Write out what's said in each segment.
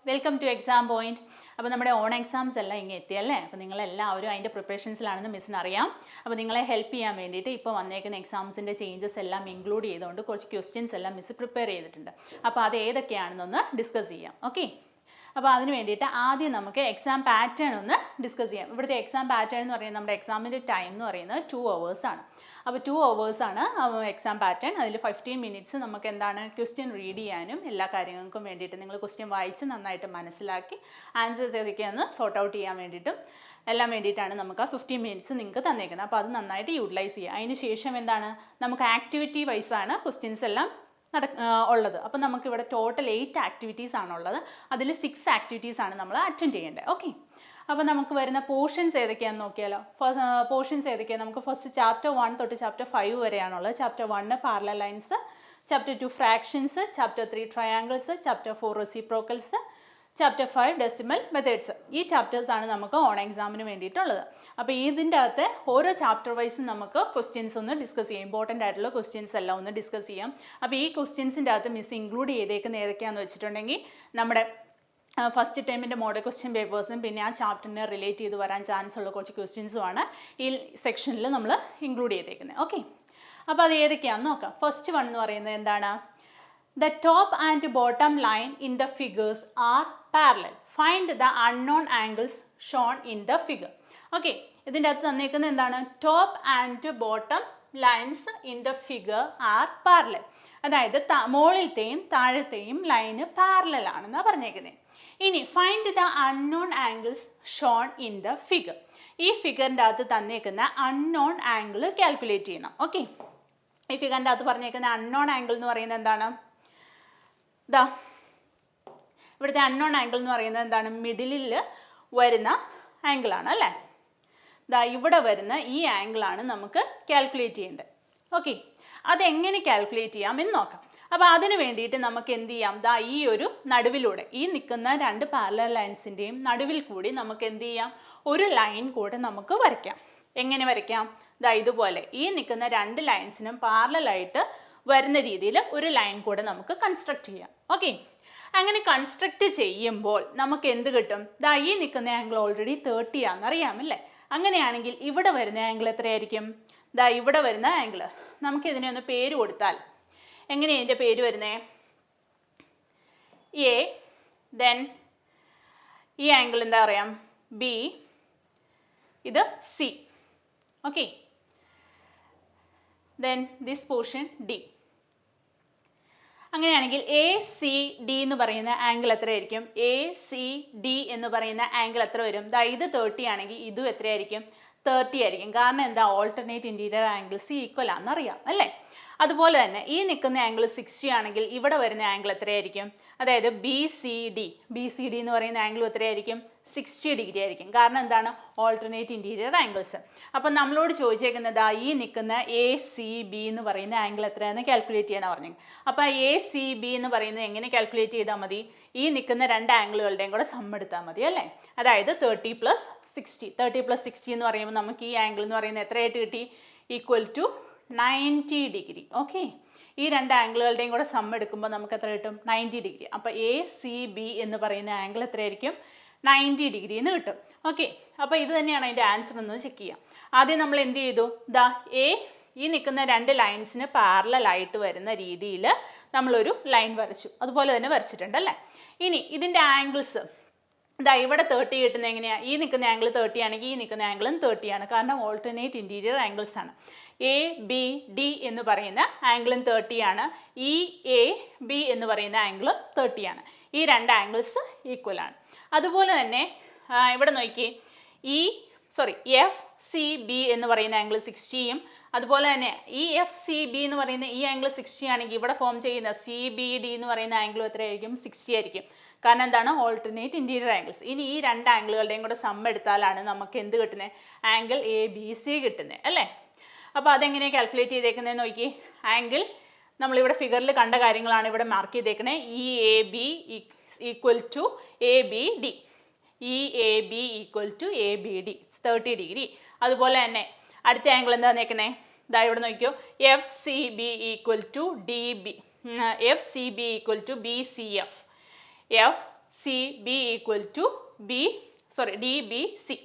Welcome two exam point. അപ്പോൾ നമ്മുടെ on exams എല്ലാം ഇങ്ങനെ എത്തിയല്ലേ. അപ്പോൾ നിങ്ങളെല്ലാവരും അതിൻ്റെ പ്രിപ്പറേഷൻസിലാണെന്ന് മിസ്സിന് അറിയാം. അപ്പോൾ നിങ്ങളെ ഹെൽപ്പ് ചെയ്യാൻ വേണ്ടിയിട്ട് ഇപ്പോൾ വന്നേക്കുന്ന എക്സാംസിൻ്റെ ചേഞ്ചസ് എല്ലാം ഇൻക്ലൂഡ് ചെയ്തുകൊണ്ട് കുറച്ച് ക്വസ്റ്റ്യൻസ് എല്ലാം മിസ് പ്രിപ്പയർ ചെയ്തിട്ടുണ്ട്. അപ്പോൾ അത് ഏതൊക്കെയാണെന്നൊന്ന് ഡിസ്കസ് ചെയ്യാം. ഓക്കെ, അപ്പോൾ അതിന് വേണ്ടിയിട്ട് ആദ്യം നമുക്ക് എക്സാം പാറ്റേൺ ഒന്ന് ഡിസ്കസ് ചെയ്യാം. ഇവിടുത്തെ എക്സാം പാറ്റേൺ എന്ന് പറയുന്നത് നമ്മുടെ എക്സാമിൻ്റെ ടൈം എന്ന് പറയുന്നത് 2 hours ആണ്. അപ്പോൾ 2 hours ആണ് എക്സാം പാറ്റേൺ. അതിൽ 15 minutes നമുക്ക് എന്താണ് ക്വസ്റ്റ്യൻ റീഡ് ചെയ്യാനും എല്ലാ കാര്യങ്ങൾക്കും വേണ്ടിയിട്ട് നിങ്ങൾ ക്വസ്റ്റ്യൻ വായിച്ച് നന്നായിട്ട് മനസ്സിലാക്കി ആൻസേഴ്സ് ഏതൊക്കെയാണെന്ന് സോർട്ട് ഔട്ട് ചെയ്യാൻ വേണ്ടിയിട്ടും എല്ലാം വേണ്ടിയിട്ടാണ് നമുക്ക് ആ 15 minutes നിങ്ങൾക്ക് തന്നേക്കുന്നത്. അപ്പോൾ അത് നന്നായിട്ട് യൂട്ടിലൈസ് ചെയ്യുക. അതിന് ശേഷം എന്താണ് നമുക്ക് ആക്ടിവിറ്റി വൈസാണ് ക്വസ്റ്റ്യൻസ് എല്ലാം ഉള്ളത്. അപ്പോൾ നമുക്കിവിടെ ടോട്ടൽ 8 ആക്ടിവിറ്റീസ് ആണുള്ളത്. അതിൽ 6 ആക്ടിവിറ്റീസ് ആണ് നമ്മൾ അറ്റൻഡ് ചെയ്യേണ്ടത്. ഓക്കെ, അപ്പോൾ നമുക്ക് വരുന്ന പോർഷൻസ് ഏതൊക്കെയാണെന്ന് നോക്കിയാലോ. പോർഷൻസ് ഏതൊക്കെയാണ്? നമുക്ക് ഫസ്റ്റ് ചാപ്റ്റർ 1 തൊട്ട് ചാപ്റ്റർ 5 വരെയാണുള്ളത്. Chapter 1 parallel lines, chapter 2 fractions, chapter 3 triangles, chapter 4 reciprocals, chapter 5 decimal methods. ഈ ചാപ്റ്റേഴ്സാണ് നമുക്ക് ഓൺ എക്സാമിന് വേണ്ടിയിട്ടുള്ളത്. അപ്പോൾ ഇതിൻ്റെ അകത്ത് ഓരോ ചാപ്റ്റർ വൈസും നമുക്ക് ക്വസ്റ്റ്യൻസ് ഒന്ന് ഡിസ്കസ് ചെയ്യാം. ഇമ്പോർട്ടൻ്റ് ആയിട്ടുള്ള ക്വസ്റ്റ്യൻസ് എല്ലാം ഒന്ന് ഡിസ്കസ് ചെയ്യാം. അപ്പോൾ ഈ ക്വസ്റ്റ്യൻസിൻ്റെ അകത്ത് മിസ് ഇൻക്ലൂഡ് ചെയ്തേക്കുന്ന ഏതൊക്കെയാണെന്ന് വെച്ചിട്ടുണ്ടെങ്കിൽ നമ്മുടെ ഫസ്റ്റ് ടൈമിൻ്റെ മോഡൽ ക്വസ്റ്റ്യൻ പേപ്പേഴ്സും പിന്നെ ആ ചാപ്റ്ററിനെ റിലേറ്റ് ചെയ്ത് വരാൻ ചാൻസ് ഉള്ള കുറച്ച് ക്വസ്റ്റ്യൻസുമാണ് ഈ സെക്ഷനിൽ നമ്മൾ ഇൻക്ലൂഡ് ചെയ്തേക്കുന്നത്. ഓക്കെ, അപ്പോൾ അത് ഏതൊക്കെയാണെന്ന് നോക്കാം. ഫസ്റ്റ് വൺ എന്ന് പറയുന്നത് എന്താണ്? The top and bottom line in the figures are parallel. Find the unknown angles shown in the figure. Okay, ഇതിൻ്റെ അകത്ത് തന്നിരിക്കുന്നത് എന്താണ്? Top and bottom lines in the figure are parallel. അതായത് മുകളിലത്തെയും താഴത്തെയും ലൈന് പാരലൽ ആണെന്നാണ് പറഞ്ഞേക്കുന്നത്. ഇനി find the unknown angles shown in the figure. ഈ ഫിഗറിൻ്റെ അകത്ത് തന്നേക്കുന്ന അൺനോൺ ആംഗിൾ കാൽക്കുലേറ്റ് ചെയ്യണം. ഓക്കെ, ഈ ഫിഗറിൻ്റെ അകത്ത് പറഞ്ഞേക്കുന്ന അൺനോൺ ആംഗിൾ എന്ന് പറയുന്നത് എന്താണ്? ദാ ഇവിടുത്തെ അൺനോൺ ആംഗിൾ എന്ന് പറയുന്നത് എന്താണ്? മിഡിലിൽ വരുന്ന ആംഗിളാണ് അല്ലേ. ദാ ഇവിടെ വരുന്ന ഈ ആംഗിളാണ് നമുക്ക് കാൽക്കുലേറ്റ് ചെയ്യേണ്ടത്. ഓക്കെ, അതെങ്ങനെ കാൽക്കുലേറ്റ് ചെയ്യാം എന്ന് നോക്കാം. അപ്പോൾ അതിന് വേണ്ടിയിട്ട് നമുക്ക് എന്ത് ചെയ്യാം? ദാ ഈ ഒരു നടുവിലൂടെ ഈ നിൽക്കുന്ന 2 പാരലൽ ലൈൻസിൻ്റെയും നടുവിൽ കൂടി നമുക്ക് എന്ത് ചെയ്യാം? ഒരു ലൈൻ കൂടെ നമുക്ക് വരയ്ക്കാം. എങ്ങനെ വരയ്ക്കാം? ദാ ഇതുപോലെ ഈ നിൽക്കുന്ന 2 ലൈൻസിനും പാരലലായിട്ട് വരുന്ന രീതിയിൽ ഒരു ലൈൻ കൂടെ നമുക്ക് കൺസ്ട്രക്ട് ചെയ്യാം. ഓക്കെ, അങ്ങനെ കൺസ്ട്രക്റ്റ് ചെയ്യുമ്പോൾ നമുക്ക് എന്ത് കിട്ടും? ദാ ഈ നിൽക്കുന്ന ആംഗിൾ ഓൾറെഡി 30 ആണെന്നറിയാമല്ലേ. അങ്ങനെയാണെങ്കിൽ ഇവിടെ വരുന്ന ആംഗിൾ എത്രയായിരിക്കും? ദാ ഇവിടെ വരുന്ന ആംഗിൾ നമുക്കിതിനെ ഒന്ന് പേര് കൊടുത്താൽ എങ്ങനെയാണ് ഇതിൻ്റെ പേര് വരുന്നത്? എ, ദെൻ ഈ ആംഗിൾ എന്താ പറയാം? ബി, ഇത് C. Okay, then this portion D. അങ്ങനെയാണെങ്കിൽ എ സി ഡി എന്ന് പറയുന്ന ആംഗിൾ എത്രയായിരിക്കും? എ സി ഡി എന്ന് പറയുന്ന ആംഗിൾ എത്ര വരും? ദാ ഇത് 30 ആണെങ്കിൽ ഇതും എത്രയായിരിക്കും? 30 ആയിരിക്കും. കാരണം എന്താ? ഓൾട്ടർനേറ്റ് ഇൻറ്റീരിയർ ആംഗിൾസ് ഈക്വൽ ആണെന്നറിയാം അല്ലേ. അതുപോലെ തന്നെ ഈ നിൽക്കുന്ന ആംഗിൾ 60 ആണെങ്കിൽ ഇവിടെ വരുന്ന ആംഗിൾ എത്രയായിരിക്കും? അതായത് ബി സി ഡി എന്ന് പറയുന്ന ആംഗിൾ എത്രയായിരിക്കും? 60 ഡിഗ്രി ആയിരിക്കും. കാരണം എന്താണ്? Alternate interior angles. അപ്പം നമ്മളോട് ചോദിച്ചേക്കുന്നത് ഈ നിൽക്കുന്ന എ സി ബി എന്ന് പറയുന്ന ആംഗിൾ എത്രയാണെന്ന് കാൽക്കുലേറ്റ് ചെയ്യാനാണ് പറഞ്ഞത്. അപ്പോൾ എ സി ബി എന്ന് പറയുന്നത് എങ്ങനെ കാൽക്കുലേറ്റ് ചെയ്താൽ മതി? ഈ നിൽക്കുന്ന 2 ആംഗിളുകളുടെയും കൂടെ സം എടുത്താൽ മതി അല്ലേ. അതായത് 30 + 60. 30 + 60 എന്ന് പറയുമ്പോൾ നമുക്ക് ഈ ആംഗിൾ എന്ന് പറയുന്നത് എത്രയായിട്ട് കിട്ടി? Equal to 90 degree. ഓക്കെ, ഈ 2 ആംഗിളുകളുടെയും കൂടെ സം എടുക്കുമ്പോൾ നമുക്ക് എത്ര കിട്ടും? 90 ഡിഗ്രി. അപ്പോൾ എ സി ബി എന്ന് പറയുന്ന ആംഗിൾ എത്രയായിരിക്കും? 90 ഡിഗ്രി എന്ന് കിട്ടും. ഓക്കെ, അപ്പോൾ ഇത് തന്നെയാണ് അതിൻ്റെ ആൻസർ എന്ന് ചെക്ക് ചെയ്യാം. ആദ്യം നമ്മൾ എന്ത് ചെയ്തു? ദാ ഈ നിൽക്കുന്ന 2 ലൈൻസിന് പാരലലായിട്ട് വരുന്ന രീതിയിൽ നമ്മളൊരു ലൈൻ വരച്ചു. അതുപോലെ തന്നെ വരച്ചിട്ടുണ്ട് അല്ലേ. ഇനി ഇതിൻ്റെ ആംഗിൾസ് ഇതാ ഇവിടെ 30 കിട്ടുന്നത് എങ്ങനെയാണ്? ഈ നിൽക്കുന്ന ആംഗിൾ 30 ആണെങ്കിൽ ഈ നിൽക്കുന്ന ആംഗിളും 30 ആണ്. കാരണം ഓൾട്ടർനേറ്റ് ഇൻറ്റീരിയർ ആംഗിൾസ് ആണ്. എ ബി ഡി എന്ന് പറയുന്ന ആംഗിളും 30 ആണ്. ഇ എ ബി എന്ന് പറയുന്ന ആംഗിളും 30 ആണ്. ഈ 2 ആംഗിൾസ് ഈക്വൽ ആണ്. അതുപോലെ തന്നെ ഇവിടെ നോക്കി എഫ് സി ബി എന്ന് പറയുന്ന ആംഗിൾ 60യും അതുപോലെ തന്നെ ഈ എഫ് സി ബി എന്ന് പറയുന്ന ഈ ആംഗിൾ 60 ആണെങ്കിൽ ഇവിടെ ഫോം ചെയ്യുന്ന സി ബി ഡി എന്ന് പറയുന്ന ആംഗിൾ എത്രയായിരിക്കും? 60 ആയിരിക്കും. കാരണം എന്താണ്? Alternate interior angles. ഇനി ഈ 2 ആംഗിളുകളുടെയും കൂടെ സം എടുത്താലാണ് നമുക്ക് എന്ത് കിട്ടുന്നത്? ആംഗിൾ എ ബി സി കിട്ടുന്നത് അല്ലേ. അപ്പോൾ അതെങ്ങനെയാണ് കാൽക്കുലേറ്റ് ചെയ്തേക്കുന്നതെന്ന് നോക്കി. ആംഗിൾ നമ്മളിവിടെ ഫിഗറിൽ കണ്ട കാര്യങ്ങളാണ് ഇവിടെ മാർക്ക് ചെയ്തേക്കുന്നത്. E A B equal to A B D. E A B equal to A B D 30 degree. അതുപോലെ തന്നെ അടുത്ത ആംഗിൾ എന്താ തന്നേക്കുന്നത്? ഇതാ ഇവിടെ നോക്കിയോ. F C B equal to D B. F C B equal to B C F. F C B equal to D B C.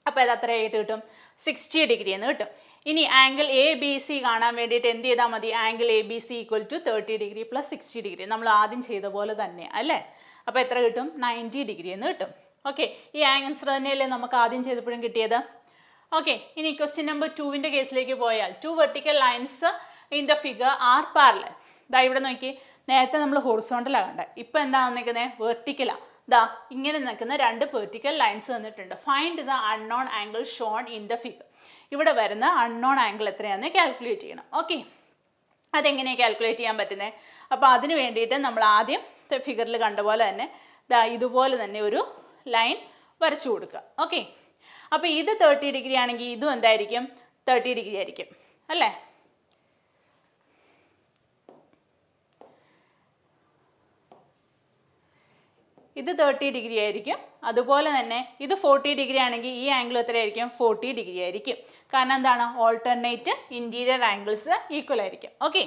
അപ്പോൾ ഇത് എത്രയായിട്ട് കിട്ടും? 60 ഡിഗ്രി എന്ന് കിട്ടും. ഇനി ആംഗിൾ എ ബി സി കാണാൻ വേണ്ടിയിട്ട് എന്ത് ചെയ്താൽ മതി? Angle A B C equal to 30 degree plus 60 degree, നമ്മൾ ആദ്യം ചെയ്ത പോലെ തന്നെ അല്ലേ? അപ്പോൾ എത്ര കിട്ടും? 90 ഡിഗ്രി എന്ന് കിട്ടും. ഓക്കെ, ഈ ആൻസർ തന്നെയല്ലേ നമുക്ക് ആദ്യം ചെയ്തപ്പോഴും കിട്ടിയത്? ഓക്കെ, ഇനി ക്വസ്റ്റ്യൻ നമ്പർ 2-ന്റെ കേസിലേക്ക് പോയാൽ 2 vertical lines in the figure R parallel. ദാ ഇവിടെ നോക്കി, നേരത്തെ നമ്മൾ ഹൊറിസോണ്ടലാണ് കണ്ടത്, ഇപ്പം എന്താ നിൽക്കുന്നത്? വെർട്ടിക്കലാണ്. ദാ ഇങ്ങനെ നിൽക്കുന്ന 2 വെർട്ടിക്കൽ ലൈൻസ് തന്നിട്ടുണ്ട്. Find the unknown angle shown in the figure. ഇവിടെ വരുന്ന അൺനോൺ ആംഗിൾ എത്രയാണെന്ന് കാൽക്കുലേറ്റ് ചെയ്യണം. ഓക്കെ, അതെങ്ങനെയാണ് കാൽക്കുലേറ്റ് ചെയ്യാൻ പറ്റുന്നത്? അപ്പോൾ അതിന് വേണ്ടിയിട്ട് നമ്മൾ ആദ്യം ഫിഗറിൽ കണ്ട പോലെ തന്നെ ദാ ഇതുപോലെ തന്നെ ഒരു ലൈൻ വരച്ചു കൊടുക്കുക. ഓക്കെ, അപ്പോൾ ഇത് 30 ഡിഗ്രി ആണെങ്കിൽ ഇതും എന്തായിരിക്കും? 30 ഡിഗ്രി ആയിരിക്കും അല്ലേ? ഇത് 30 ഡിഗ്രി ആയിരിക്കും. അതുപോലെ തന്നെ ഇത് 40 ഡിഗ്രി ആണെങ്കിൽ ഈ ആംഗിൾ എത്രയായിരിക്കും? 40 ഡിഗ്രി ആയിരിക്കും. കാരണം എന്താണ്? ഓൾട്ടർനേറ്റ് ഇൻറ്റീരിയർ ആംഗിൾസ് ഈക്വൽ ആയിരിക്കും. ഓക്കെ,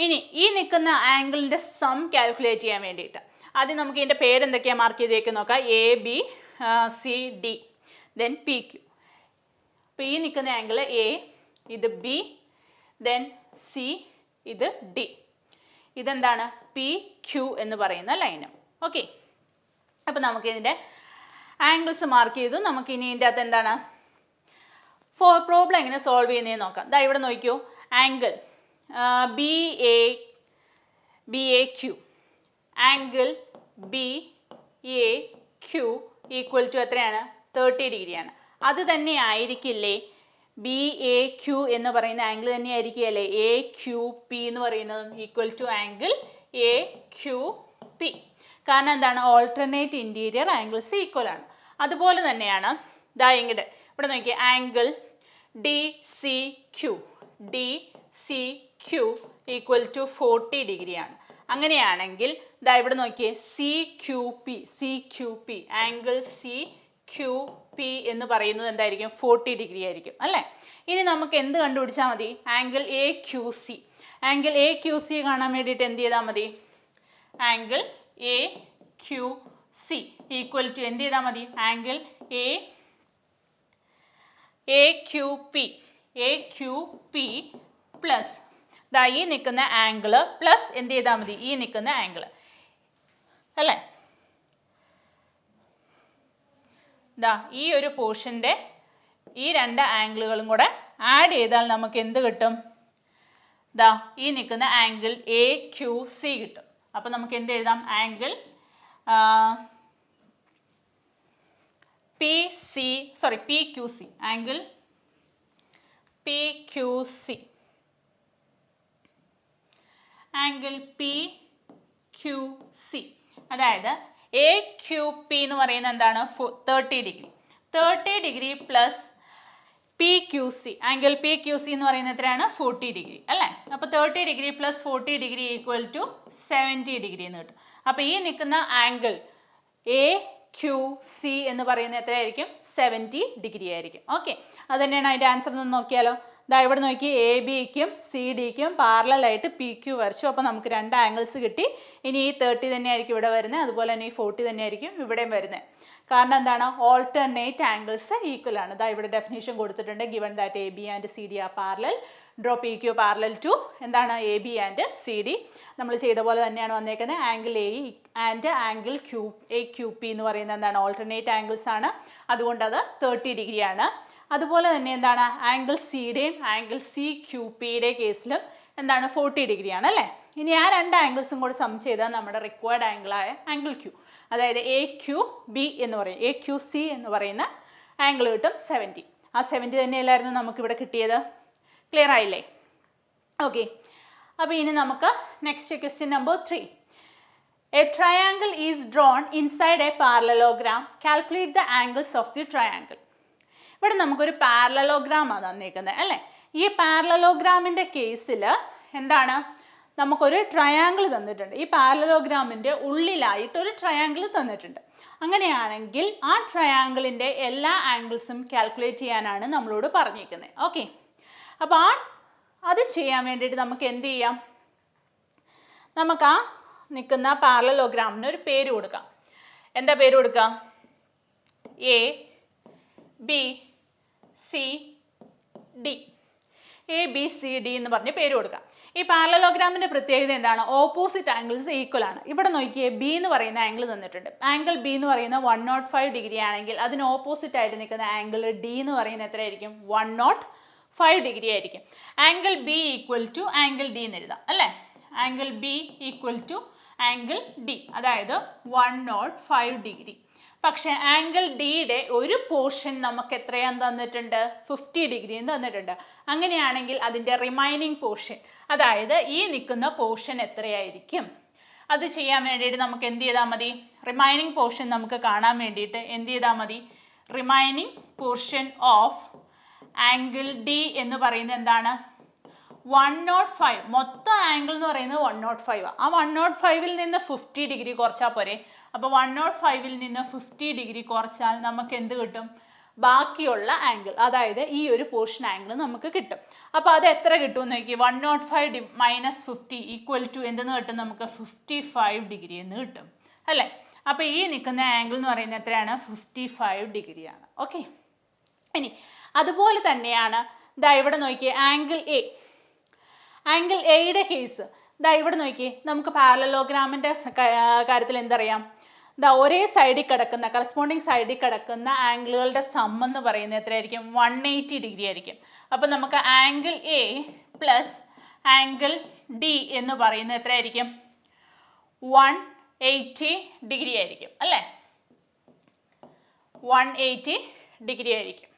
ഇനി ഈ നിൽക്കുന്ന ആംഗിളിൻ്റെ സം കാൽക്കുലേറ്റ് ചെയ്യാൻ വേണ്ടിയിട്ട് ആദ്യം നമുക്ക് ഇതിൻ്റെ പേരെന്തൊക്കെയാണ് മാർക്ക് ചെയ്തേക്ക് നോക്കാം. A B C D then P Q. അപ്പോൾ ഈ നിൽക്കുന്ന ആംഗിൾ എ, ഇത് ബി, ദെൻ സി, ഇത് ഡി. ഇതെന്താണ്? പി ക്യു എന്ന് പറയുന്ന ലൈന്. ഓക്കെ, അപ്പോൾ നമുക്ക് ഇതിൻ്റെ ആംഗിൾസ് മാർക്ക് ചെയ്തു. നമുക്ക് ഇനി ഇതിൻ്റെ അകത്ത് എന്താണ് പ്രോബ്ലം എങ്ങനെ സോൾവ് ചെയ്യുന്നതെന്ന് നോക്കാം. ദാ ഇവിടെ നോക്കിയോ, angle B A Q, angle B A Q equal to എത്രയാണ്? 30 ഡിഗ്രിയാണ്. അത് തന്നെ ആയിരിക്കില്ലേ ബി എ ക്യു എന്ന് പറയുന്ന ആംഗിൾ തന്നെ ആയിരിക്കുകയല്ലേ എ ക്യു പി എന്ന് പറയുന്നതും equal to angle A Q P. കാരണം എന്താണ്? ഓൾട്ടർനേറ്റ് ഇൻറ്റീരിയർ ആംഗിൾസ് ഈക്വൽ ആണ്. അതുപോലെ തന്നെയാണ് ദാ ഇങ്ങോട്ട് ഇവിടെ നോക്കിയാൽ angle D C Q equal to 40 ഡിഗ്രിയാണ്. അങ്ങനെയാണെങ്കിൽ ദാ ഇവിടെ നോക്കിയേ C Q P angle C Q P എന്ന് പറയുന്നത് എന്തായിരിക്കും? 40 ഡിഗ്രി ആയിരിക്കും അല്ലേ? ഇനി നമുക്ക് എന്ത് കണ്ടുപിടിച്ചാൽ മതി? Angle A Q C. Angle A Q C കാണാൻ വേണ്ടിയിട്ട് എന്ത് ചെയ്താൽ മതി? Angle A Q C equal to എന്ത് ചെയ്താൽ മതി? Angle A Q P plus ദാ ഈ നിൽക്കുന്ന ആംഗിള് പ്ലസ് എന്ത് ചെയ്താൽ മതി? ഈ നിൽക്കുന്ന ആംഗിള് അല്ലേ? ദാ ഈ ഒരു പോർഷൻ്റെ ഈ 2 ആംഗിളുകളും കൂടെ ആഡ് ചെയ്താൽ നമുക്ക് എന്ത് കിട്ടും? ദാ ഈ നിൽക്കുന്ന ആംഗിൾ എ ക്യു സി കിട്ടും. അപ്പോൾ നമുക്ക് എന്ത് എഴുതാം? Angle P Q C, angle P Q C, angle P Q C. അതായത് എ ക്യു പി എന്ന് പറയുന്നത് എന്താണ്? 30 degree. 30 degree plus P Q C, angle P Q C എന്ന് പറയുന്നത് എത്രയാണ്? 40 ഡിഗ്രി അല്ലേ? അപ്പോൾ 30 degree plus 40 degree equal to 70 degree എന്ന് കിട്ടും. അപ്പോൾ ഈ നിൽക്കുന്ന ആംഗിൾ എ ക്യു സി എന്ന് പറയുന്നത് എത്രയായിരിക്കും? 70 ഡിഗ്രി ആയിരിക്കും. ഓക്കെ, അത് തന്നെയാണ് അതിൻ്റെ ആൻസർ എന്ന് നോക്കിയാലോ. ദാ ഇവിടെ നോക്കി, എ ബിക്കും സി ഡിക്കും പാരലായിട്ട് പി ക്യു വരച്ചു. അപ്പോൾ നമുക്ക് 2 ആംഗിൾസ് കിട്ടി. ഇനി ഈ 30 തന്നെയായിരിക്കും ഇവിടെ വരുന്നത്, അതുപോലെ തന്നെ ഈ 40 തന്നെയായിരിക്കും ഇവിടെയും വരുന്നത്. കാരണം എന്താണ്? ഓൾട്ടർനേറ്റ് ആംഗിൾസ് ഈക്വൽ ആണ്. ദാ ഇവിടെ ഡെഫിനേഷൻ കൊടുത്തിട്ടുണ്ട്. Given that A B and C D are parallel, draw P Q parallel to എന്താണ്? A B and C D. നമ്മൾ ചെയ്ത പോലെ തന്നെയാണ് വന്നേക്കുന്നത്. Angle A and angle A Q P എന്ന് പറയുന്നത് എന്താണ്? ഓൾട്ടർനേറ്റ് ആംഗിൾസ് ആണ്. അതുകൊണ്ട് അത് 30 ഡിഗ്രിയാണ്. അതുപോലെ തന്നെ എന്താണ്? ആംഗിൾ സിയുടെയും ആംഗിൾ സി ക്യു പിയുടെ കേസിലും എന്താണ്? 40 ഡിഗ്രിയാണ് അല്ലേ? ഇനി ആ 2 ആംഗിൾസും കൂടെ സം ചെയ്താൽ നമ്മുടെ റിക്വയർഡ് ആംഗിളായ ആംഗിൾ ക്യു, അതായത് എ ക്യു ബി എന്ന് പറയും, എ ക്യു സി എന്ന് പറയുന്ന ആംഗിൾ കിട്ടും 70. ആ 70 തന്നെയല്ലായിരുന്നു നമുക്കിവിടെ കിട്ടിയത്. ക്ലിയർ ആയില്ലേ? ഓക്കെ, അപ്പോൾ ഇനി നമുക്ക് next question number 3. A triangle is drawn inside A parallelogram. Calculate the angles of the triangle. ഇവിടെ നമുക്കൊരു പാരലലോഗ്രാമാണ് തന്നേക്കുന്നത് അല്ലേ? ഈ പാരലലോഗ്രാമിൻ്റെ കേസിൽ എന്താണ്? നമുക്കൊരു ട്രയാങ്കിൾ തന്നിട്ടുണ്ട്. ഈ പാരലലോഗ്രാമിൻ്റെ ഉള്ളിലായിട്ട് ഒരു ട്രയാങ്കിൾ തന്നിട്ടുണ്ട്. അങ്ങനെയാണെങ്കിൽ ആ ട്രയാങ്കിളിൻ്റെ എല്ലാ ആംഗിൾസും കാൽക്കുലേറ്റ് ചെയ്യാനാണ് നമ്മളോട് പറഞ്ഞേക്കുന്നത്. ഓക്കെ, അപ്പോൾ അത് ചെയ്യാൻ വേണ്ടിയിട്ട് നമുക്ക് എന്ത് ചെയ്യാം? നമുക്ക് ആ നിൽക്കുന്ന പാരലലോഗ്രാമിന് ഒരു പേര് കൊടുക്കാം. എന്താ പേര് കൊടുക്കുക? A B C D. A B C D എന്ന് പറഞ്ഞ് പേര് കൊടുക്കാം. ഈ പാരലലോഗ്രാമിന്റെ പ്രത്യേകത എന്താണ്? ഓപ്പോസിറ്റ് ആംഗിൾസ് ഈക്വൽ ആണ്. ഇവിടെ നോക്കിയേ, ബി എന്ന് പറയുന്ന ആംഗിൾ തന്നിട്ടുണ്ട്. ആംഗിൾ ബി എന്ന് പറയുന്ന 105 ഡിഗ്രി ആണെങ്കിൽ അതിന് ഓപ്പോസിറ്റ് ആയിട്ട് നിൽക്കുന്ന ആംഗിൾ ഡി എന്ന് പറയുന്നത് എത്രയായിരിക്കും? 105 ഡിഗ്രി ആയിരിക്കും. Angle B equal to angle D എന്ന് എഴുതാം അല്ലേ? Angle B equal to angle D, അതായത് 105 ഡിഗ്രി. പക്ഷേ ആംഗിൾ ഡിയുടെ ഒരു പോർഷൻ നമുക്ക് എത്രയാന്ന് തന്നിട്ടുണ്ട്? 50 ഡിഗ്രിയും തന്നിട്ടുണ്ട്. അങ്ങനെയാണെങ്കിൽ അതിൻ്റെ റിമൈനിങ് പോർഷൻ, അതായത് ഈ നിൽക്കുന്ന പോർഷൻ എത്രയായിരിക്കും? അത് ചെയ്യാൻ വേണ്ടിയിട്ട് നമുക്ക് എന്ത് ചെയ്താൽ മതി? റിമൈനിങ് പോർഷൻ നമുക്ക് കാണാൻ വേണ്ടിയിട്ട് എന്ത് ചെയ്താൽ മതി? Remaining portion of angle D എന്ന് പറയുന്നത് എന്താണ്? 105. മൊത്തം ആംഗിൾ എന്ന് പറയുന്നത് 105 ആണ്. ആ 105ൽ നിന്ന് 50 ഡിഗ്രി കുറച്ചാൽ പോരെ? അപ്പോൾ 105ൽ നിന്ന് 50 ഡിഗ്രി കുറച്ചാൽ നമുക്ക് എന്ത് കിട്ടും? ബാക്കിയുള്ള ആംഗിൾ, അതായത് ഈ ഒരു പോർഷൻ ആംഗിൾ നമുക്ക് കിട്ടും. അപ്പോൾ അത് എത്ര കിട്ടുമെന്ന് നോക്കി. 105 മൈനസ് 50 ഈക്വൽ ടു എന്തെന്ന് കിട്ടും? നമുക്ക് 55 ഡിഗ്രി എന്ന് കിട്ടും അല്ലേ? അപ്പോൾ ഈ നിൽക്കുന്ന ആംഗിൾ എന്ന് പറയുന്നത് എത്രയാണ്? 55 ഡിഗ്രിയാണ്. ഓക്കെ, ഇനി അതുപോലെ തന്നെയാണ് ദാ ഇവിടെ നോക്കിയേ, ആംഗിൾ എ. ആംഗിൾ എയുടെ കേസ് ദാ ഇവിടെ നോക്കിയേ, നമുക്ക് പാരലലോഗ്രാമിൻ്റെ കാര്യത്തിൽ എന്തറിയാം? ദാ ഒരേ സൈഡിൽ കിടക്കുന്ന, കറസ്പോണ്ടിങ് സൈഡിൽ കിടക്കുന്ന ആംഗിളുകളുടെ സം എന്ന് പറയുന്നത് എത്രയായിരിക്കും? 180 ഡിഗ്രി ആയിരിക്കും. അപ്പോൾ നമുക്ക് angle A plus angle D എന്ന് പറയുന്നത് എത്രയായിരിക്കും? 180 ഡിഗ്രി ആയിരിക്കും അല്ലേ? 180 ഡിഗ്രി ആയിരിക്കും.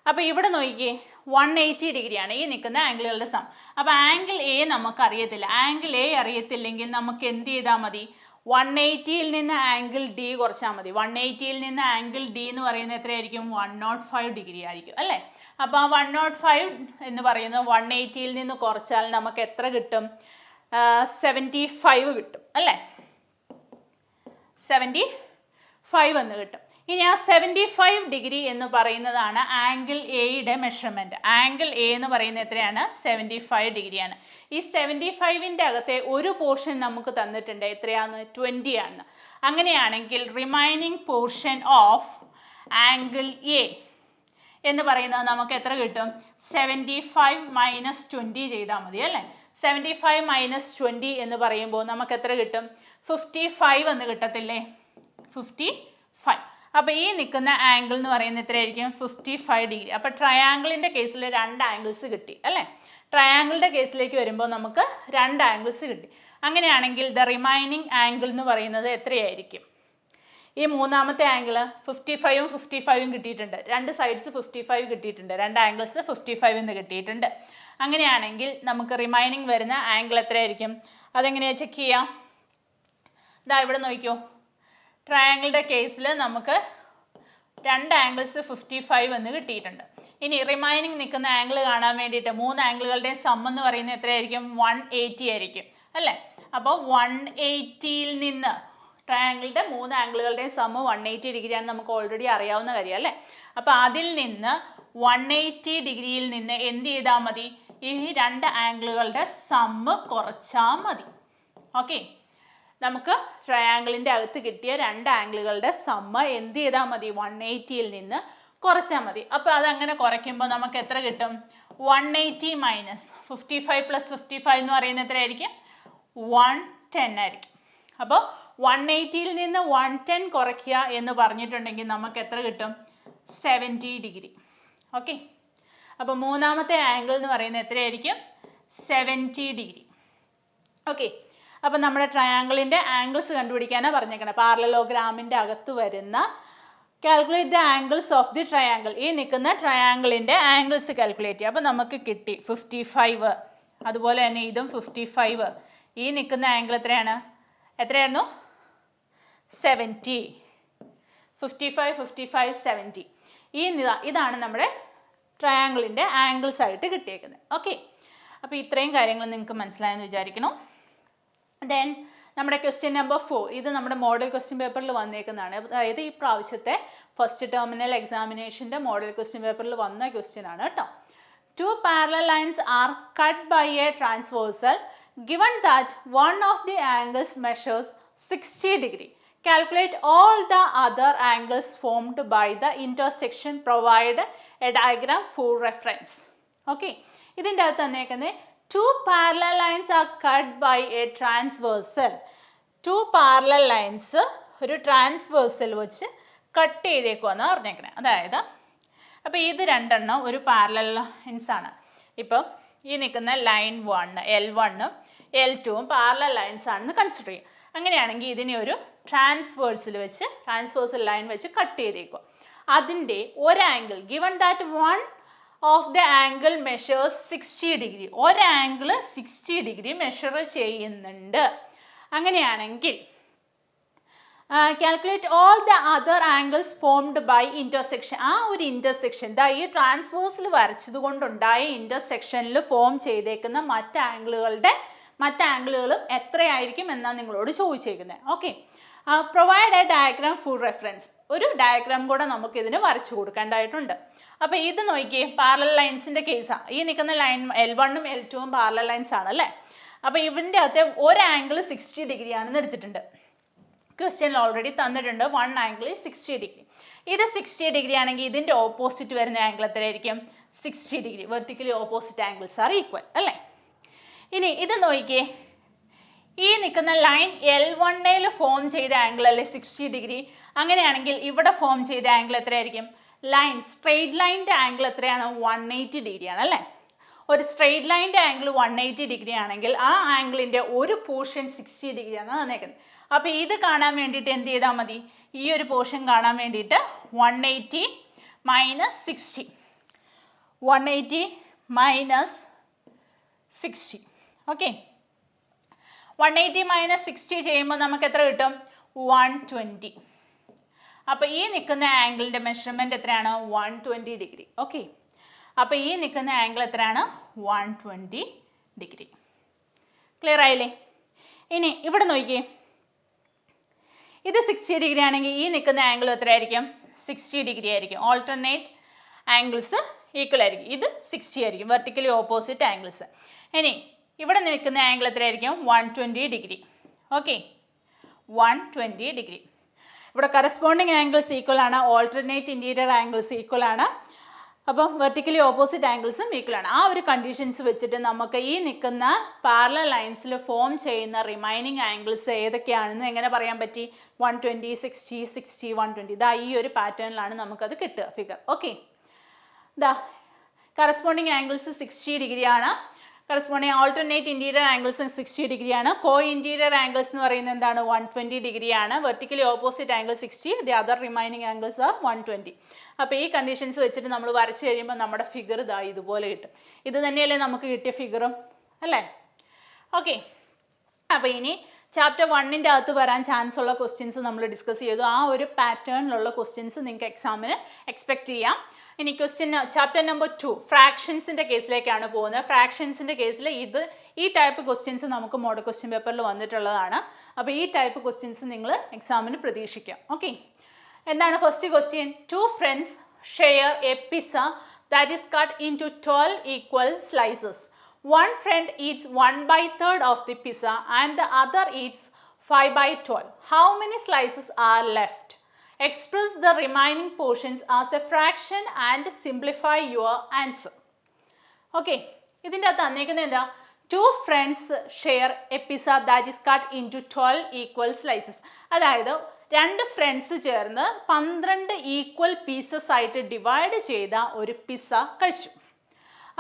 അപ്പോൾ ഇവിടെ നോക്കിയേ, 180 ഡിഗ്രിയാണ് ഈ നിൽക്കുന്ന ആംഗിളുകളുടെ സം. അപ്പോൾ ആംഗിൾ എ നമുക്ക് അറിയത്തില്ല. ആംഗിൾ എ അറിയത്തില്ലെങ്കിൽ നമുക്ക് എന്ത് ചെയ്താൽ മതി? 180ൽ നിന്ന് ആംഗിൾ ഡി കുറച്ചാൽ മതി. 180ൽ നിന്ന് ആംഗിൾ ഡി എന്ന് പറയുന്നത് എത്രയായിരിക്കും? 105 ഡിഗ്രി ആയിരിക്കും അല്ലേ? അപ്പോൾ ആ 105 എന്ന് പറയുന്നത് 180ൽ നിന്ന് കുറച്ചാൽ നമുക്ക് എത്ര കിട്ടും? 75 കിട്ടും അല്ലേ? 75 എന്ന് കിട്ടും. ഇനി ആ 75 ഡിഗ്രി എന്ന് പറയുന്നതാണ് ആംഗിൾ എയുടെ മെഷർമെൻറ്റ്. ആംഗിൾ എ എന്ന് പറയുന്നത് എത്രയാണ്? 75 ഡിഗ്രിയാണ്. ഈ 75ൻ്റെ അകത്തെ ഒരു പോർഷൻ നമുക്ക് തന്നിട്ടുണ്ട്. എത്രയാണ്? 20 ആണ്. അങ്ങനെയാണെങ്കിൽ remaining portion of angle A എന്ന് പറയുന്നത് നമുക്ക് എത്ര കിട്ടും? 75 മൈനസ് 20 ചെയ്താൽ മതി അല്ലേ? 75 മൈനസ് 20 എന്ന് പറയുമ്പോൾ നമുക്ക് എത്ര കിട്ടും? 55 എന്ന് കിട്ടത്തില്ലേ? 55. അപ്പോൾ ഈ നിൽക്കുന്ന ആംഗിൾ എന്ന് പറയുന്നത് എത്രയായിരിക്കും? 55 ഡിഗ്രി. അപ്പോൾ ട്രയാങ്കിളിൻ്റെ കേസിൽ 2 ആംഗിൾസ് കിട്ടി അല്ലേ? ട്രയാങ്കിളിൻ്റെ കേസിലേക്ക് വരുമ്പോൾ നമുക്ക് 2 ആംഗിൾസ് കിട്ടി. അങ്ങനെയാണെങ്കിൽ ദ റിമൈനിങ് ആംഗിൾ എന്ന് പറയുന്നത് എത്രയായിരിക്കും? ഈ മൂന്നാമത്തെ ആംഗിൾ 55ഉം 55ഉം കിട്ടിയിട്ടുണ്ട്. 2 സൈഡ്സ് 55 കിട്ടിയിട്ടുണ്ട്. 2 ആംഗിൾസ് 55 എന്ന് കിട്ടിയിട്ടുണ്ട്. അങ്ങനെയാണെങ്കിൽ നമുക്ക് റിമൈനിങ് വരുന്ന ആംഗിൾ എത്രയായിരിക്കും? അതെങ്ങനെയാണ് ചെക്ക് ചെയ്യാം? ഇതാ ഇവിടെ നോക്കിയോ, ട്രയാങ്കിളുടെ കേസിൽ നമുക്ക് 2 ആംഗിൾസ് 55 എന്ന് കിട്ടിയിട്ടുണ്ട്. ഇനി റിമൈനിങ് നിൽക്കുന്ന ആംഗിൾ കാണാൻ വേണ്ടിയിട്ട് 3 ആംഗിളുകളുടെയും സം എന്ന് പറയുന്നത് എത്രയായിരിക്കും? 180 ആയിരിക്കും അല്ലേ? അപ്പോൾ 180ൽ നിന്ന് ട്രയാങ്കിളുടെ 3 ആംഗിളുകളുടെയും സം 180 ഡിഗ്രിയാണ്, നമുക്ക് ഓൾറെഡി അറിയാവുന്ന കാര്യം അല്ലേ? അപ്പോൾ അതിൽ നിന്ന് 180 ഡിഗ്രിയിൽ നിന്ന് എന്ത് ചെയ്താൽ മതി? ഈ 2 ആംഗിളുകളുടെ സമ്മ് കുറച്ചാൽ മതി. ഓക്കെ, നമുക്ക് ട്രയാങ്കിളിൻ്റെ അകത്ത് കിട്ടിയ 2 ആംഗിളുകളുടെ സമ്മ് എന്ത് ചെയ്താൽ മതി? 180ൽ നിന്ന് കുറച്ചാൽ മതി. അപ്പോൾ അതങ്ങനെ കുറയ്ക്കുമ്പോൾ നമുക്ക് എത്ര കിട്ടും? 180 മൈനസ് 55 പ്ലസ് 55 എന്ന് പറയുന്നത് എത്രയായിരിക്കും? 110 ആയിരിക്കും. അപ്പോൾ 180ൽ നിന്ന് 110 കുറയ്ക്കുക എന്ന് പറഞ്ഞിട്ടുണ്ടെങ്കിൽ നമുക്ക് എത്ര കിട്ടും? 70 ഡിഗ്രി. ഓക്കെ, അപ്പോൾ മൂന്നാമത്തെ ആംഗിൾ എന്ന് പറയുന്നത് എത്രയായിരിക്കും? 70 ഡിഗ്രി. ഓക്കെ, അപ്പം നമ്മുടെ ട്രയാങ്കിളിൻ്റെ ആംഗിൾസ് കണ്ടുപിടിക്കാനാണ് പറഞ്ഞേക്കുന്നത്. പാരലലോഗ്രാമിൻ്റെ അകത്ത് വരുന്ന calculate the angles of the triangle. ഈ നിൽക്കുന്ന ട്രയാങ്കിളിൻ്റെ ആംഗിൾസ് കാൽക്കുലേറ്റ് ചെയ്യുക. അപ്പോൾ നമുക്ക് കിട്ടി 55. അതുപോലെ തന്നെ ഇതും 55. ഈ നിൽക്കുന്ന ആംഗിൾ എത്രയായിരുന്നു? 70. 55, 55, 70. ഇതാണ് നമ്മുടെ ട്രയാങ്കിളിൻ്റെ ആംഗിൾസ് ആയിട്ട് കിട്ടിയേക്കുന്നത്. ഓക്കെ, അപ്പോൾ ഇത്രയും കാര്യങ്ങൾ നിങ്ങൾക്ക് മനസ്സിലായെന്ന് വിചാരിക്കണം. ദെൻ നമ്മുടെ ക്വസ്റ്റ്യൻ നമ്പർ 4, ഇത് നമ്മുടെ മോഡൽ ക്വസ്റ്റ്യൻ പേപ്പറിൽ വന്നേക്കുന്നതാണ്. അതായത് ഈ പ്രാവശ്യത്തെ ഫസ്റ്റ് ടെർമിനൽ എക്സാമിനേഷൻ്റെ മോഡൽ ക്വസ്റ്റ്യൻ പേപ്പറിൽ വന്ന ക്വസ്റ്റ്യൻ ആണ് കേട്ടോ. 2 parallel lines are cut by a transversal given that one of the angles measures 60 degree. Calculate all the other angles formed by the intersection. Provide a diagram for reference. Okay. ഇതിൻ്റെ അകത്ത് തന്നേക്കുന്നത് 2 parallel lines are cut by a transversal. 2 parallel lines ഒരു transversal വെച്ച് cut ചെയ്തേക്കുമെന്ന് പറഞ്ഞേക്കണേ. അതായത് അപ്പോൾ ഇത് രണ്ടെണ്ണം ഒരു parallel lines ആണ്. ഇപ്പം ഈ നിൽക്കുന്ന line 1 L1 L2 parallel lines ആണെന്ന് കൺസിഡർ ചെയ്യും. അങ്ങനെയാണെങ്കിൽ ഇതിനെ ഒരു ട്രാൻസ്വേഴ്സൽ ലൈൻ വെച്ച് കട്ട് ചെയ്തേക്കുക. അതിൻ്റെ ഒരു angle given that one of the angle measures 60 degree, ഒരു ആംഗിൾ 60 ഡിഗ്രി മെഷർ ചെയ്യുന്നുണ്ട്. അങ്ങനെയാണെങ്കിൽ calculate all the other angles formed by intersection. ആ ഒരു ഇൻ്റർസെക്ഷൻ ഈ ട്രാൻസ്വേഴ്സിൽ വരച്ചത് കൊണ്ടുണ്ടായ ഇൻ്റർസെക്ഷനിൽ ഫോം ചെയ്തേക്കുന്ന മറ്റാംഗിളുകളും എത്രയായിരിക്കും എന്നാണ് നിങ്ങളോട് ചോദിച്ചേക്കുന്നത്. Okay. Provide a diagram for reference. ഒരു ഡയഗ്രാം കൂടെ നമുക്ക് ഇതിന് വരച്ചു കൊടുക്കേണ്ടതായിട്ടുണ്ട്. അപ്പോൾ ഇത് നോക്കിയേ, പാരലൽ ലൈൻസിൻ്റെ കേസാണ്. ഈ നിൽക്കുന്ന line L1 L2 parallel lines ആണല്ലേ. അപ്പോൾ ഇവൻ്റെ അകത്തെ ഒരു ആംഗിൾ 60 ഡിഗ്രി ആണെന്ന് എടുത്തിട്ടുണ്ട്. ക്വസ്റ്റ്യനിൽ ഓൾറെഡി തന്നിട്ടുണ്ട് 1 ആംഗിൾ 60 ഡിഗ്രി. ഇത് 60 ഡിഗ്രി ആണെങ്കിൽ ഇതിൻ്റെ ഓപ്പോസിറ്റ് വരുന്ന ആംഗിൾ എത്രയായിരിക്കും? 60 degree. Vertically opposite angles are equal അല്ലേ. ഇനി ഇത് നോക്കിയേ, ഈ നിൽക്കുന്ന ലൈൻ L1 ഫോം ചെയ്ത ആംഗിൾ അല്ലേ 60 ഡിഗ്രി. അങ്ങനെയാണെങ്കിൽ ഇവിടെ ഫോം ചെയ്ത ആംഗിൾ എത്രയായിരിക്കും? സ്ട്രെയിറ്റ് ലൈൻ്റെ ആംഗിൾ എത്രയാണ്? 180 ഡിഗ്രിയാണ് അല്ലേ. ഒരു സ്ട്രെയിറ്റ് ലൈൻ്റെ ആംഗിൾ 180 ഡിഗ്രി ആണെങ്കിൽ ആ ആംഗിളിൻ്റെ ഒരു പോർഷൻ 60 ഡിഗ്രിയാണ് തന്നേക്കുന്നത്. അപ്പോൾ ഇത് കാണാൻ വേണ്ടിയിട്ട് എന്ത് ചെയ്താൽ മതി? ഈ ഒരു പോർഷൻ കാണാൻ വേണ്ടിയിട്ട് 180 മൈനസ് 60, 180 മൈനസ് 60. ഓക്കെ. 180 മൈനസ് 60 ചെയ്യുമ്പോൾ നമുക്ക് എത്ര കിട്ടും? 120. അപ്പോൾ ഈ നിൽക്കുന്ന ആംഗിളിൻ്റെ മെഷർമെൻറ്റ് എത്രയാണ്? 120 ഡിഗ്രി. ഓക്കെ. അപ്പോൾ ഈ നിൽക്കുന്ന ആംഗിൾ എത്രയാണ്? 120 ഡിഗ്രി. ക്ലിയർ ആയില്ലേ? ഇനി ഇവിടെ നോക്കിയേ, ഇത് 60 ഡിഗ്രി ആണെങ്കിൽ ഈ നിൽക്കുന്ന ആംഗിൾ എത്രയായിരിക്കും? 60 ഡിഗ്രി ആയിരിക്കും. ഓൾട്ടർനേറ്റ് ആംഗിൾസ് ഈക്വൽ ആയിരിക്കും. ഇത് 60 ആയിരിക്കും, വെർട്ടിക്കലി ഓപ്പോസിറ്റ് ആംഗിൾസ്. ഇനി ഇവിടെ നിൽക്കുന്ന ആംഗിൾ എത്രയായിരിക്കും? 120 ഡിഗ്രി. Okay, 120 degree. ഇവിടെ കറസ്പോണ്ടിങ് ആംഗിൾസ് ഈക്വൽ ആണ്, ഓൾട്ടർനേറ്റ് ഇൻറ്റീരിയർ ആംഗിൾസ് ഈക്വൽ ആണ്. അപ്പം വെർട്ടിക്കലി ഓപ്പോസിറ്റ് ആംഗിൾസും ഈക്വൽ ആണ്. ആ ഒരു കണ്ടീഷൻസ് വെച്ചിട്ട് നമുക്ക് ഈ നിൽക്കുന്ന പാരലൽ ലൈൻസിൽ ഫോം ചെയ്യുന്ന റിമൈനിങ് ആംഗിൾസ് ഏതൊക്കെയാണെന്ന് എങ്ങനെ പറയാൻ പറ്റി? 120, 60, 60, 120. ഇതാ ഈ ഒരു പാറ്റേണിലാണ് നമുക്കത് കിട്ടുക ഫിഗർ. ഓക്കെ, ഇതാ കറസ്പോണ്ടിങ് ആംഗിൾസ് 60 ഡിഗ്രിയാണ്. കറസ്പോണ്ടിങ് ഓൾട്ടർനേറ്റ് ഇൻറ്റീരിയർ ആംഗിൾസ് 60 ഡിഗ്രിയാണ്. കോ ഇൻറ്റീരിയർ ആംഗിൾസ് എന്ന് പറയുന്നത് എന്താണ്? 120 ഡിഗ്രിയാണ്. Vertically opposite angle 60, the other remaining angles are 120. അപ്പോൾ ഈ കണ്ടീഷൻസ് വെച്ചിട്ട് നമ്മൾ വരച്ച് കഴിയുമ്പോൾ നമ്മുടെ ഫിഗർ ഇതാ ഇതുപോലെ കിട്ടും. ഇത് തന്നെയല്ലേ നമുക്ക് കിട്ടിയ ഫിഗറും അല്ലേ? ഓക്കെ. അപ്പോൾ ഇനി ചാപ്റ്റർ 1ൻ്റെ അകത്ത് വരാൻ ചാൻസ് ഉള്ള ക്വസ്റ്റ്യൻസ് നമ്മൾ ഡിസ്കസ് ചെയ്തു. ആ ഒരു പാറ്റേണിലുള്ള ക്വസ്റ്റ്യൻസ് നിങ്ങൾക്ക് എക്സാമിന് എക്സ്പെക്റ്റ് ചെയ്യാം. ഇനി ചാപ്റ്റർ നമ്പർ 2 ഫ്രാക്ഷൻസിൻ്റെ കേസിലേക്കാണ് പോകുന്നത്. ഫ്രാക്ഷൻസിൻ്റെ കേസിൽ ഈ ടൈപ്പ് ക്വസ്റ്റ്യൻസ് നമുക്ക് മോഡൽ ക്വസ്റ്റ്യൻ പേപ്പറിൽ വന്നിട്ടുള്ളതാണ്. അപ്പോൾ ഈ ടൈപ്പ് ക്വസ്റ്റ്യൻസ് നിങ്ങൾ എക്സാമിന് പ്രതീക്ഷിക്കാം. ഓക്കെ, എന്താണ് first question? 2 friends share a pizza that is cut into 12 equal slices. One friend eats 1/3 of the pizza and the other eats 5/12. How many slices are left? Express the remaining portions as a fraction and simplify your answer. Okay, ഇതിൻ്റെ അകത്ത് തന്നേക്കുന്നത് എന്താ? 2 friends share a pizza that is cut into 12 equal slices. അതായത് 2 friends ചേർന്ന് 12 equal pieces ആയിട്ട് divide ചെയ്ത ഒരു pizza കഴിച്ചു.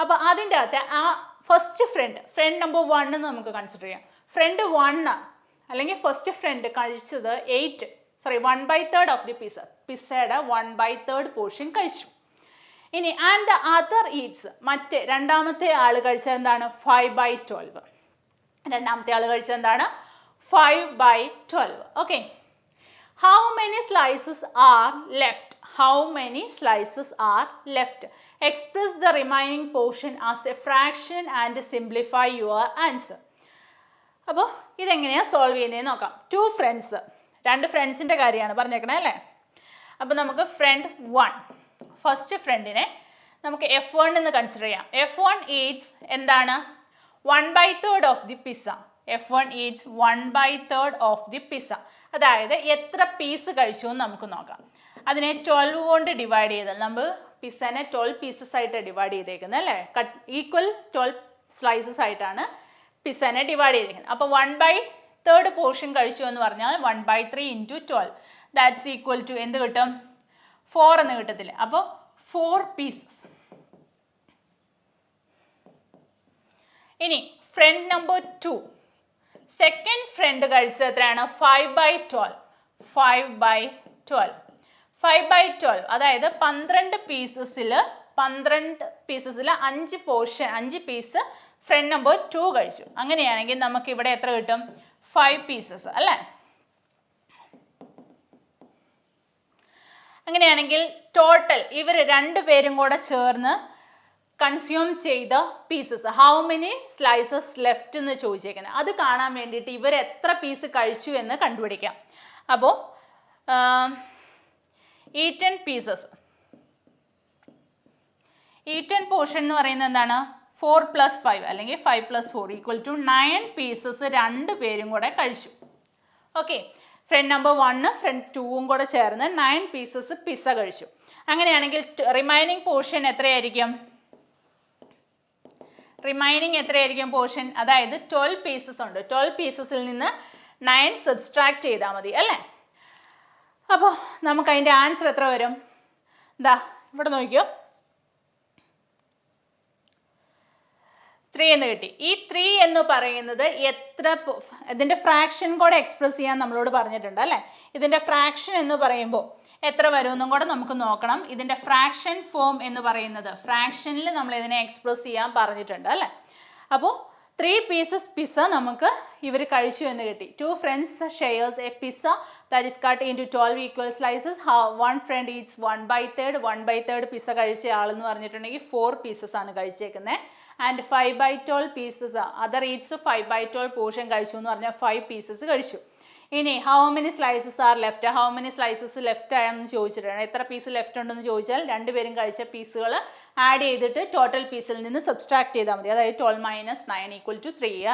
അപ്പോൾ അതിൻ്റെ അകത്ത് ആ ഫസ്റ്റ് ഫ്രണ്ട് നമ്പർ 1 എന്ന് നമുക്ക് കൺസിഡർ ചെയ്യാം. ഫ്രണ്ട് 1 അല്ലെങ്കിൽ ഫസ്റ്റ് ഫ്രണ്ട് കഴിച്ചത് 1/3 ഓഫ് ദി പിസ്സയുടെ 1/3 പോർഷൻ കഴിച്ചു. ഇനി ആൻഡ് ദ അതർ ഈറ്റ്സ്, രണ്ടാമത്തെ ആൾ കഴിച്ചത് എന്താണ്? 5/12. രണ്ടാമത്തെ ആൾ കഴിച്ചത് എന്താണ്? 5/12. Okay, how many slices are left? How many slices are left? Express the remaining portion as a fraction and simplify your answer. അപ്പോൾ ഇതെങ്ങനെയാണ് സോൾവ് ചെയ്യുന്നതെന്ന് നോക്കാം. 2 friends, 2 ഫ്രണ്ട്സിൻ്റെ കാര്യമാണ് പറഞ്ഞേക്കണേ അല്ലേ. അപ്പോൾ നമുക്ക് ഫ്രണ്ട് 1, ഫസ്റ്റ് ഫ്രണ്ടിനെ നമുക്ക് F1 എന്ന് കൺസിഡർ ചെയ്യാം. F1 ഈറ്റ്സ് എന്താണ്? 1/3 of the pizza. F1 Eats 1/3 of the pizza. അതായത് എത്ര പീസ് കഴിച്ചു എന്ന് നമുക്ക് നോക്കാം. അതിനെ 12 കൊണ്ട് ഡിവൈഡ് ചെയ്താൽ നമ്മൾ പിസ്സനെ 12 പീസസ് ആയിട്ട് ഡിവൈഡ് ചെയ്തേക്കുന്നത് അല്ലേ, ഈക്വൽ 12 സ്ലൈസസ് ആയിട്ടാണ് പിസ്സനെ ഡിവൈഡ് ചെയ്തേക്കുന്നത്. അപ്പോൾ 1/3 പോർഷൻ കഴിച്ചു എന്ന് പറഞ്ഞാൽ 1/3 × 12 ദാറ്റ്സ് ഈക്വൽ ടു എന്ത് കിട്ടും? 4 എന്ന് കിട്ടത്തില്ല. അപ്പോൾ 4 പീസസ്. ഇനി ഫ്രണ്ട് നമ്പർ 2, സെക്കൻഡ് ഫ്രണ്ട് കഴിച്ചത് എത്രയാണ്? 5/12. 5/12 അതായത് 12 പീസസിൽ 5 പീസ് ഫ്രണ്ട് നമ്പർ 2 കഴിച്ചു. അങ്ങനെയാണെങ്കിൽ നമുക്ക് ഇവിടെ എത്ര കിട്ടും? 5 പീസസ് അല്ലേ? അങ്ങനെയാണെങ്കിൽ ടോട്ടൽ ഇവർ രണ്ടുപേരും കൂടെ ചേർന്ന് കൺസ്യൂം ചെയ്ത pieces how many slices left എന്ന് ചോദിച്ചേക്കുന്നത്. അത് കാണാൻ വേണ്ടിയിട്ട് ഇവർ എത്ര പീസ് കഴിച്ചു എന്ന് കണ്ടുപിടിക്കാം. അപ്പോൾ ഈറ്റൻ പീസസ്, ഈറ്റൻ പോർഷൻ എന്ന് പറയുന്നത് എന്താണ്? 4 + 5 അല്ലെങ്കിൽ 5 + 4 = 9 പീസസ് രണ്ടുപേരും കൂടെ കഴിച്ചു. ഓക്കെ, ഫ്രണ്ട് നമ്പർ 1 ഫ്രണ്ട് 2 കൂടെ ചേർന്ന് 9 പീസസ് പിസ്സ കഴിച്ചു. അങ്ങനെയാണെങ്കിൽ റിമൈനിങ് പോർഷൻ എത്രയായിരിക്കും? പോർഷൻ അതായത് 12 പീസസ് ഉണ്ട്. 12 പീസസിൽ നിന്ന് 9 സബ്സ്ട്രാക്ട് ചെയ്താൽ മതി അല്ലേ? അപ്പോൾ നമുക്ക് അതിൻ്റെ ആൻസർ എത്ര വരും? ദാ ഇവിടെ നോക്കിയോ, 3 എന്ന് കിട്ടി. ഈ 3 എന്ന് പറയുന്നത് എത്ര, ഇതിൻ്റെ ഫ്രാക്ഷൻ കൂടെ എക്സ്പ്രസ് ചെയ്യാൻ നമ്മളോട് പറഞ്ഞിട്ടുണ്ട് അല്ലേ? ഇതിൻ്റെ ഫ്രാക്ഷൻ എന്ന് പറയുമ്പോൾ എത്ര വരുമെന്നും കൂടെ നമുക്ക് നോക്കണം. ഇതിൻ്റെ ഫ്രാക്ഷൻ ഫോം എന്ന് പറയുന്നത് ഫ്രാക്ഷനിൽ നമ്മൾ ഇതിനെ എക്സ്പ്രസ് ചെയ്യാൻ പറഞ്ഞിട്ടുണ്ട് അല്ലേ? അപ്പോൾ 3 പീസസ് പിസ്സ നമുക്ക് ഇവർ കഴിച്ചു എന്ന് കിട്ടി. 2 friends shares a pizza that is cut into 12 equal slices. 1 friend eats 1/3. 1/3 pizza കഴിച്ച ആളെന്ന് പറഞ്ഞിട്ടുണ്ടെങ്കിൽ 4 പീസസ് ആണ് കഴിച്ചേക്കുന്നത്. And 5/12 pieces other eats 5/12 portion കഴിച്ചു എന്ന് പറഞ്ഞാൽ 5 പീസസ് കഴിച്ചു. ഇനി how many slices are left, how many slices left ആണെന്ന് ചോദിച്ചിട്ടുണ്ട്. എത്ര പീസ് ലെഫ്റ്റ് ഉണ്ടെന്ന് ചോദിച്ചാൽ രണ്ടുപേരും കഴിച്ച പീസുകൾ ആഡ് ചെയ്തിട്ട് ടോട്ടൽ പീസിൽ നിന്ന് സബ്സ്ട്രാക്ട് ചെയ്താൽ മതി. അതായത് 12 - 9 = 3.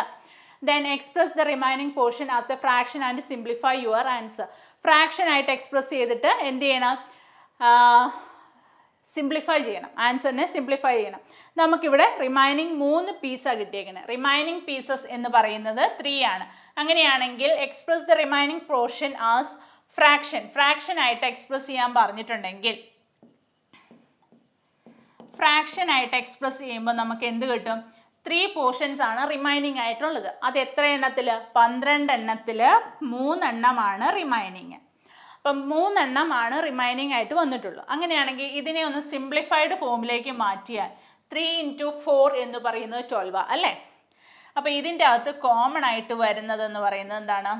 Then express the remaining portion as the fraction and simplify your answer. Fraction ആയിട്ട് എക്സ്പ്രസ് ചെയ്തിട്ട് എന്ത് ചെയ്യണം? സിംപ്ലിഫൈ ചെയ്യണം, ആൻസറിനെ സിംപ്ലിഫൈ ചെയ്യണം. നമുക്കിവിടെ റിമൈനിങ് 3 പീസാണ് കിട്ടിയേക്കുന്നത്. റിമൈനിങ് പീസസ് എന്ന് പറയുന്നത് 3 ആണ്. അങ്ങനെയാണെങ്കിൽ express the remaining portion as fraction ആയിട്ട് എക്സ്പ്രസ് ചെയ്യാൻ പറഞ്ഞിട്ടുണ്ടെങ്കിൽ ഫ്രാക്ഷൻ ആയിട്ട് എക്സ്പ്രസ് ചെയ്യുമ്പോൾ നമുക്ക് എന്ത് കിട്ടും? 3 പോർഷൻസ് ആണ് റിമൈനിങ് ആയിട്ടുള്ളത്. അത് എത്ര എണ്ണത്തിൽ? 12 എണ്ണത്തിൽ 3 എണ്ണമാണ് റിമൈനിങ്. അപ്പം 3 എണ്ണമാണ് റിമൈനിങ് ആയിട്ട് വന്നിട്ടുള്ളൂ. അങ്ങനെയാണെങ്കിൽ ഇതിനെ ഒന്ന് സിംപ്ലിഫൈഡ് ഫോമിലേക്ക് മാറ്റിയാൽ 3 × 4 എന്ന് പറയുന്നത് 12 അല്ലേ? അപ്പോൾ ഇതിൻ്റെ അകത്ത് കോമൺ ആയിട്ട് വരുന്നത് എന്ന് പറയുന്നത് എന്താണ്?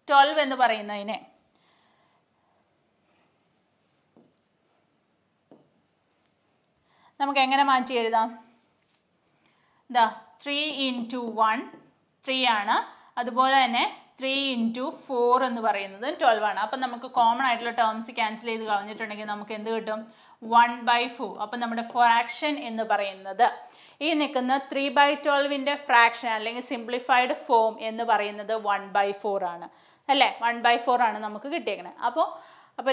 12 എന്ന് പറയുന്നതിനെ നമുക്ക് എങ്ങനെ മാറ്റി എഴുതാം? 3 × 1 3 ആണ്. അതുപോലെ തന്നെ 3 × 4 എന്ന് പറയുന്നത് 12 ആണ്. അപ്പം നമുക്ക് കോമൺ ആയിട്ടുള്ള ടേംസ് ക്യാൻസൽ ചെയ്ത് കളഞ്ഞിട്ടുണ്ടെങ്കിൽ നമുക്ക് എന്ത് കിട്ടും? 1/4. അപ്പം നമ്മുടെ ഫ്രാക്ഷൻ എന്ന് പറയുന്നത് ഈ നിൽക്കുന്ന 3/12ൻ്റെ ഫ്രാക്ഷൻ അല്ലെങ്കിൽ സിംപ്ലിഫൈഡ് ഫോം എന്ന് പറയുന്നത് 1/4 ആണ് അല്ലേ? 1/4 ആണ് നമുക്ക് കിട്ടിയേക്കുന്നത്. അപ്പോൾ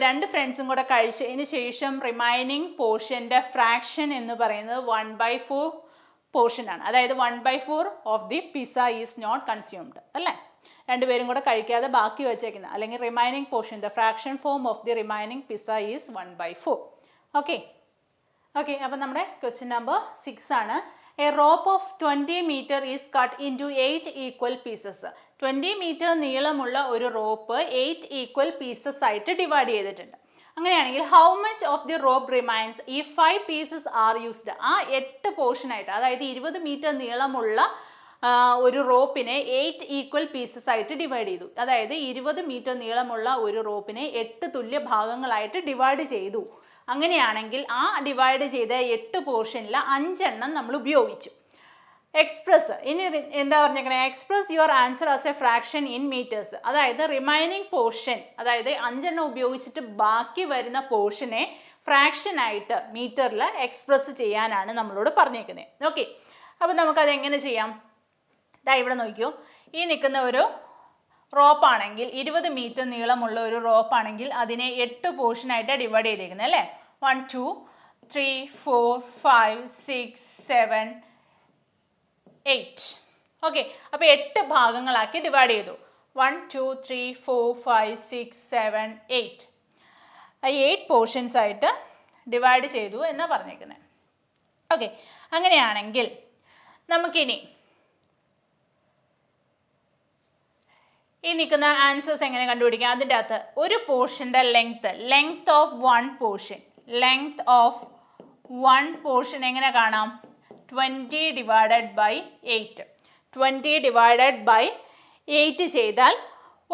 2 ഫ്രണ്ട്സും കൂടെ കഴിച്ചതിന് ശേഷം റിമൈനിങ് പോർഷൻ്റെ ഫ്രാക്ഷൻ എന്ന് പറയുന്നത് 1/4 പോർഷനാണ്. അതായത് 1/4 of the pizza is not consumed അല്ലേ? രണ്ടുപേരും കൂടെ കഴിക്കാതെ ബാക്കി വെച്ചേക്കുന്നത് അല്ലെങ്കിൽ remaining portion the fraction form of the remaining pizza is 1/4. Okay, അപ്പം നമ്മുടെ ക്വസ്റ്റ്യൻ നമ്പർ 6 ആണ്. A rope of 20 metre is cut into 8 equal pieces. 20 metre നീളമുള്ള ഒരു റോപ്പ് 8 ഈക്വൽ പീസസ് ആയിട്ട് ഡിവൈഡ് ചെയ്തിട്ടുണ്ട്. അങ്ങനെയാണെങ്കിൽ how much of the rope remains ഈ 5 pieces are used? ആ 8 പോർഷനായിട്ട്, അതായത് 20 മീറ്റർ നീളമുള്ള ഒരു റോപ്പിനെ 8 ഈക്വൽ പീസസ് ആയിട്ട് ഡിവൈഡ് ചെയ്തു. അതായത് 20 മീറ്റർ നീളമുള്ള ഒരു റോപ്പിനെ 8 തുല്യ ഭാഗങ്ങളായിട്ട് ഡിവൈഡ് ചെയ്തു. അങ്ങനെയാണെങ്കിൽ ആ ഡിവൈഡ് ചെയ്ത 8 പോർഷനിൽ 5 എണ്ണം നമ്മൾ ഉപയോഗിച്ചു. എക്സ്പ്രസ് ഇനി എന്താ പറഞ്ഞേക്കണേ? Express your answer as a fraction in metres. അതായത് റിമൈനിങ് പോർഷൻ, അതായത് 5 എണ്ണം ഉപയോഗിച്ചിട്ട് ബാക്കി വരുന്ന പോർഷനെ ഫ്രാക്ഷൻ ആയിട്ട് മീറ്ററിൽ എക്സ്പ്രസ് ചെയ്യാനാണ് നമ്മളോട് പറഞ്ഞേക്കുന്നത്. ഓക്കെ, അപ്പോൾ നമുക്കത് എങ്ങനെ ചെയ്യാം? ഇവിടെ നോക്കിയോ, ഈ നിൽക്കുന്ന ഒരു റോപ്പാണെങ്കിൽ 20 മീറ്റർ നീളമുള്ള ഒരു റോപ്പാണെങ്കിൽ അതിനെ 8 പോർഷനായിട്ടാണ് ഡിവൈഡ് ചെയ്തേക്കുന്നത് അല്ലേ. 1 2 3 4 5 6 7 8. ഓക്കെ, അപ്പോൾ 8 ഭാഗങ്ങളാക്കി ഡിവൈഡ് ചെയ്തു. 1 2 3 4 5 6 7 8. 8 പോർഷൻസ് ആയിട്ട് ഡിവൈഡ് ചെയ്തു എന്നാണ് പറഞ്ഞേക്കുന്നത്. ഓക്കെ, അങ്ങനെയാണെങ്കിൽ നമുക്കിനി ഈ നിൽക്കുന്ന ആൻസേഴ്സ് എങ്ങനെ കണ്ടുപിടിക്കാം? അതിൻ്റെ അകത്ത് ഒരു പോർഷൻ്റെ ലെങ്ത് ഓഫ് വൺ പോർഷൻ എങ്ങനെ കാണാം? 20 ഡിവൈഡഡ് ബൈ 8. 20 ഡിവൈഡഡ് ബൈ 8 ചെയ്താൽ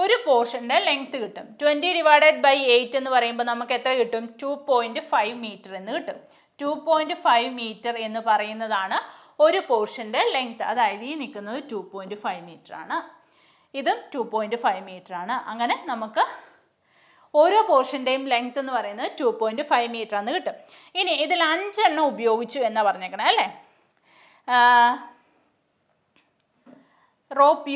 ഒരു പോർഷൻ്റെ ലെങ്ത് കിട്ടും. 20 ഡിവൈഡഡ് ബൈ 8 എന്ന് പറയുമ്പോൾ നമുക്ക് എത്ര കിട്ടും? 2.5 മീറ്റർ എന്ന് കിട്ടും. 2.5 മീറ്റർ എന്ന് പറയുന്നതാണ് ഒരു പോർഷൻ്റെ ലെങ്ത്. അതായത് ഈ നിൽക്കുന്നത് 2.5 മീറ്റർ ആണ്, ഇതും 2.5 മീറ്റർ ആണ്. അങ്ങനെ നമുക്ക് ഓരോ പോർഷൻ്റെയും ലെങ്ത് എന്ന് പറയുന്നത് 2.5 മീറ്റർ എന്ന് കിട്ടും. ഇനി ഇതിൽ 5 എണ്ണം ഉപയോഗിച്ചു എന്നാണ് പറഞ്ഞേക്കണേ അല്ലേ. റോപ്പ്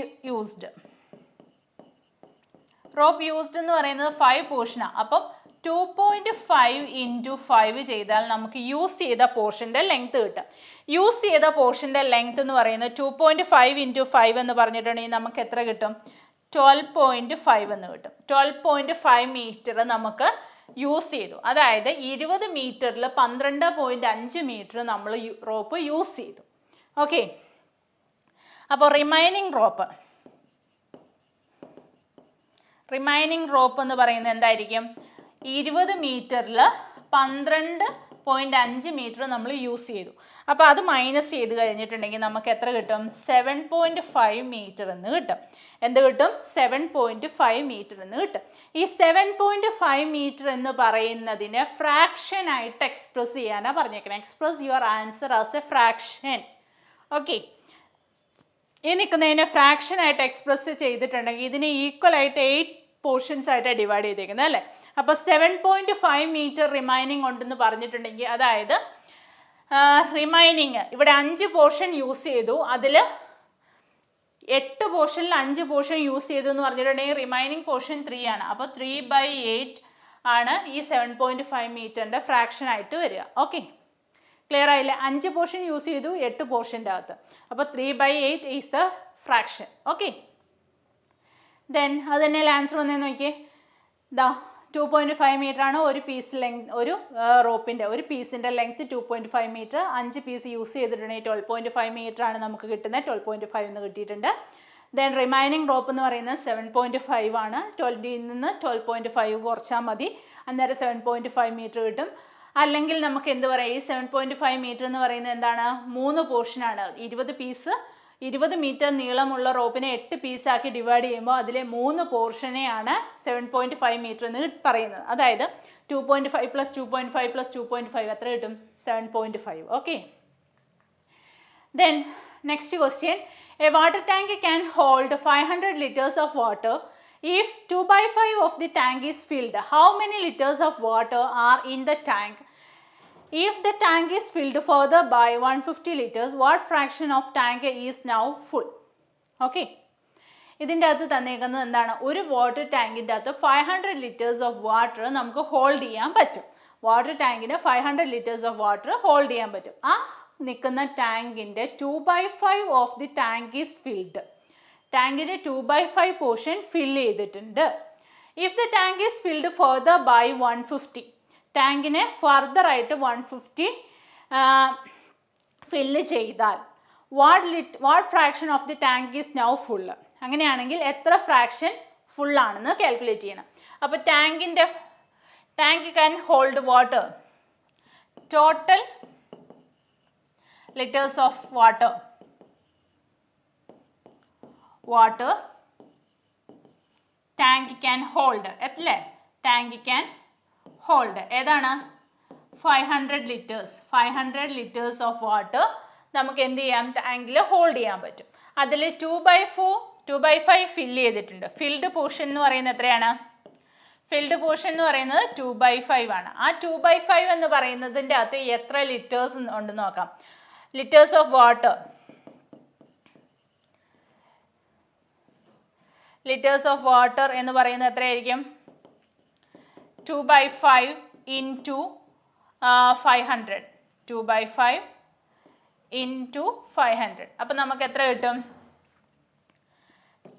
യൂസ്ഡ് എന്ന് പറയുന്നത് 5 പോർഷനാണ്. അപ്പം 2.5 ഇൻറ്റു 5 ചെയ്താൽ നമുക്ക് യൂസ് ചെയ്ത പോർഷൻ്റെ ലെങ്ത് കിട്ടും. യൂസ് ചെയ്ത പോർഷൻ്റെ ലെങ്ത് എന്ന് പറയുന്നത് 2.5 ഇൻറ്റു 5 എന്ന് പറഞ്ഞിട്ടുണ്ടെങ്കിൽ നമുക്ക് എത്ര കിട്ടും? 12.5 എന്ന് കിട്ടും. 12.5 മീറ്റർ നമുക്ക് യൂസ് ചെയ്തു. അതായത് 20 മീറ്ററിൽ 12.5 മീറ്റർ നമ്മൾ റോപ്പ് യൂസ് ചെയ്തു. ഓക്കെ, അപ്പോൾ റിമൈനിങ് റോപ്പ് എന്ന് പറയുന്നത് എന്തായിരിക്കും? 20 മീറ്ററിൽ 12.5 മീറ്റർ നമ്മൾ യൂസ് ചെയ്തു. അപ്പോൾ അത് മൈനസ് ചെയ്ത് കഴിഞ്ഞിട്ടുണ്ടെങ്കിൽ നമുക്ക് എത്ര കിട്ടും? 7.5 മീറ്റർ എന്ന് കിട്ടും. എന്ത് കിട്ടും? 7.5 മീറ്റർ എന്ന് കിട്ടും. ഈ 7.5 മീറ്റർ എന്ന് പറയുന്നതിനെ ഫ്രാക്ഷൻ ആയിട്ട് എക്സ്പ്രസ് ചെയ്യാനാണ് പറഞ്ഞേക്കുന്നത്. Express your answer as a fraction. Okay, ഈ നിൽക്കുന്നതിനെ ഫ്രാക്ഷൻ ആയിട്ട് എക്സ്പ്രസ് ചെയ്തിട്ടുണ്ടെങ്കിൽ ഇതിനെ ഈക്വൽ ആയിട്ട് 8 പോർഷൻസ് ആയിട്ടാണ് ഡിവൈഡ് ചെയ്തേക്കുന്നത് അല്ലേ. അപ്പോൾ 7.5 മീറ്റർ റിമൈനിങ് ഉണ്ടെന്ന് പറഞ്ഞിട്ടുണ്ടെങ്കിൽ, അതായത് റിമൈനിങ് ഇവിടെ 5 പോർഷൻ യൂസ് ചെയ്തു, അതിൽ 8 പോർഷനിൽ 5 പോർഷൻ യൂസ് ചെയ്തു എന്ന് പറഞ്ഞിട്ടുണ്ടെങ്കിൽ റിമൈനിങ് പോർഷൻ 3 ആണ്. അപ്പോൾ 3/8 ആണ് ഈ 7.5 മീറ്ററിൻ്റെ ഫ്രാക്ഷൻ ആയിട്ട് വരിക. ഓക്കെ, ക്ലിയർ ആയില്ലേ? 5 പോർഷൻ യൂസ് ചെയ്തു 8 പോർഷൻ്റെ അകത്ത്. അപ്പോൾ 3/8 is the fraction. Okay, then അത് തന്നെയല്ലേ ആൻസർ വന്നേന്ന് നോക്കിയേ. 2.5 മീറ്റർ ആണ് ഒരു പീസ് ലെങ്ത്, ഒരു റോപ്പിൻ്റെ ഒരു പീസിൻ്റെ ലെങ്ത് 2.5 മീറ്റർ. 5 പീസ് യൂസ് ചെയ്തിട്ടുണ്ടെങ്കിൽ 12.5 മീറ്റർ ആണ് നമുക്ക് കിട്ടുന്നത്. 12.5 എന്ന് കിട്ടിയിട്ടുണ്ട്. ദെൻ റിമൈനിങ് റോപ്പ് എന്ന് പറയുന്നത് 7.5 ആണ്. 20ൽ നിന്ന് 12.5 കുറച്ചാൽ മതി, അന്നേരം 7.5 മീറ്റർ കിട്ടും. അല്ലെങ്കിൽ നമുക്ക് എന്ത് പറയാം? ഈ 7.5 മീറ്റർ എന്ന് പറയുന്നത് എന്താണ്? 3 പോർഷനാണ്. 20 മീറ്റർ നീളമുള്ള റോപ്പിനെ 8 പീസാക്കി ഡിവൈഡ് ചെയ്യുമ്പോൾ അതിലെ 3 പോർഷനെയാണ് 7.5 മീറ്റർ എന്ന് പറയുന്നത്. അതായത് 2.5 പ്ലസ് 2.5 പ്ലസ് 2.5 എത്ര കിട്ടും? 7.5. Okay, then next question. A water tank can hold 500 liters of water. If 2/5 of the tank is filled, how many liters of water are in the tank? If the tank is filled further by 150 liters, what fraction of tank is now full? Okay, ഇതിൻ്റെ അകത്ത് തന്നേക്കുന്നത് എന്താണ്? ഒരു water ടാങ്കിൻ്റെ അകത്ത് 500 liters of water നമുക്ക് hold ചെയ്യാൻ പറ്റും. Water ടാങ്കിന് 500 liters ഓഫ് വാട്ടർ ഹോൾഡ് ചെയ്യാൻ പറ്റും. ആ നിൽക്കുന്ന ടാങ്കിൻ്റെ 2/5 of the tank is filled. ടാങ്കിൻ്റെ 2/5 പോർഷൻ ഫിൽ ചെയ്തിട്ടുണ്ട്. If the tank is filled further by 150, ടാങ്കിനെ ഫർദർ ആയിട്ട് 150 ഫില്ല് ചെയ്താൽ what fraction of the tank is now full? അങ്ങനെയാണെങ്കിൽ എത്ര ഫ്രാക്ഷൻ ഫുള്ളാണെന്ന് കാൽക്കുലേറ്റ് ചെയ്യണം. അപ്പോൾ tank can hold water, total litres of water tank can hold അല്ലേ? ടാങ്ക് ക്യാൻ ഹോൾഡ് ഏതാണ്? 500 liters. 500 liters ഓഫ് വാട്ടർ നമുക്ക് എന്ത് ചെയ്യാം? ടാങ്കിൽ ഹോൾഡ് ചെയ്യാൻ പറ്റും. അതിൽ 2/5 ഫില്ല് ചെയ്തിട്ടുണ്ട്. ഫിൽഡ് പോർഷൻ എന്ന് പറയുന്നത് എത്രയാണ്? ഫിൽഡ് പോർഷൻ എന്ന് പറയുന്നത് 2/5 ആണ്. ആ 2/5 എന്ന് പറയുന്നതിൻ്റെ അകത്ത് എത്ര ലിറ്റേഴ്സ് ഉണ്ടെന്ന് നോക്കാം. Litres of water litres of water എന്ന് പറയുന്നത് എത്രയായിരിക്കും? 2/5 ഇൻറ്റു 500. 2/5 ഇൻറ്റു 500. അപ്പം നമുക്ക് എത്ര കിട്ടും?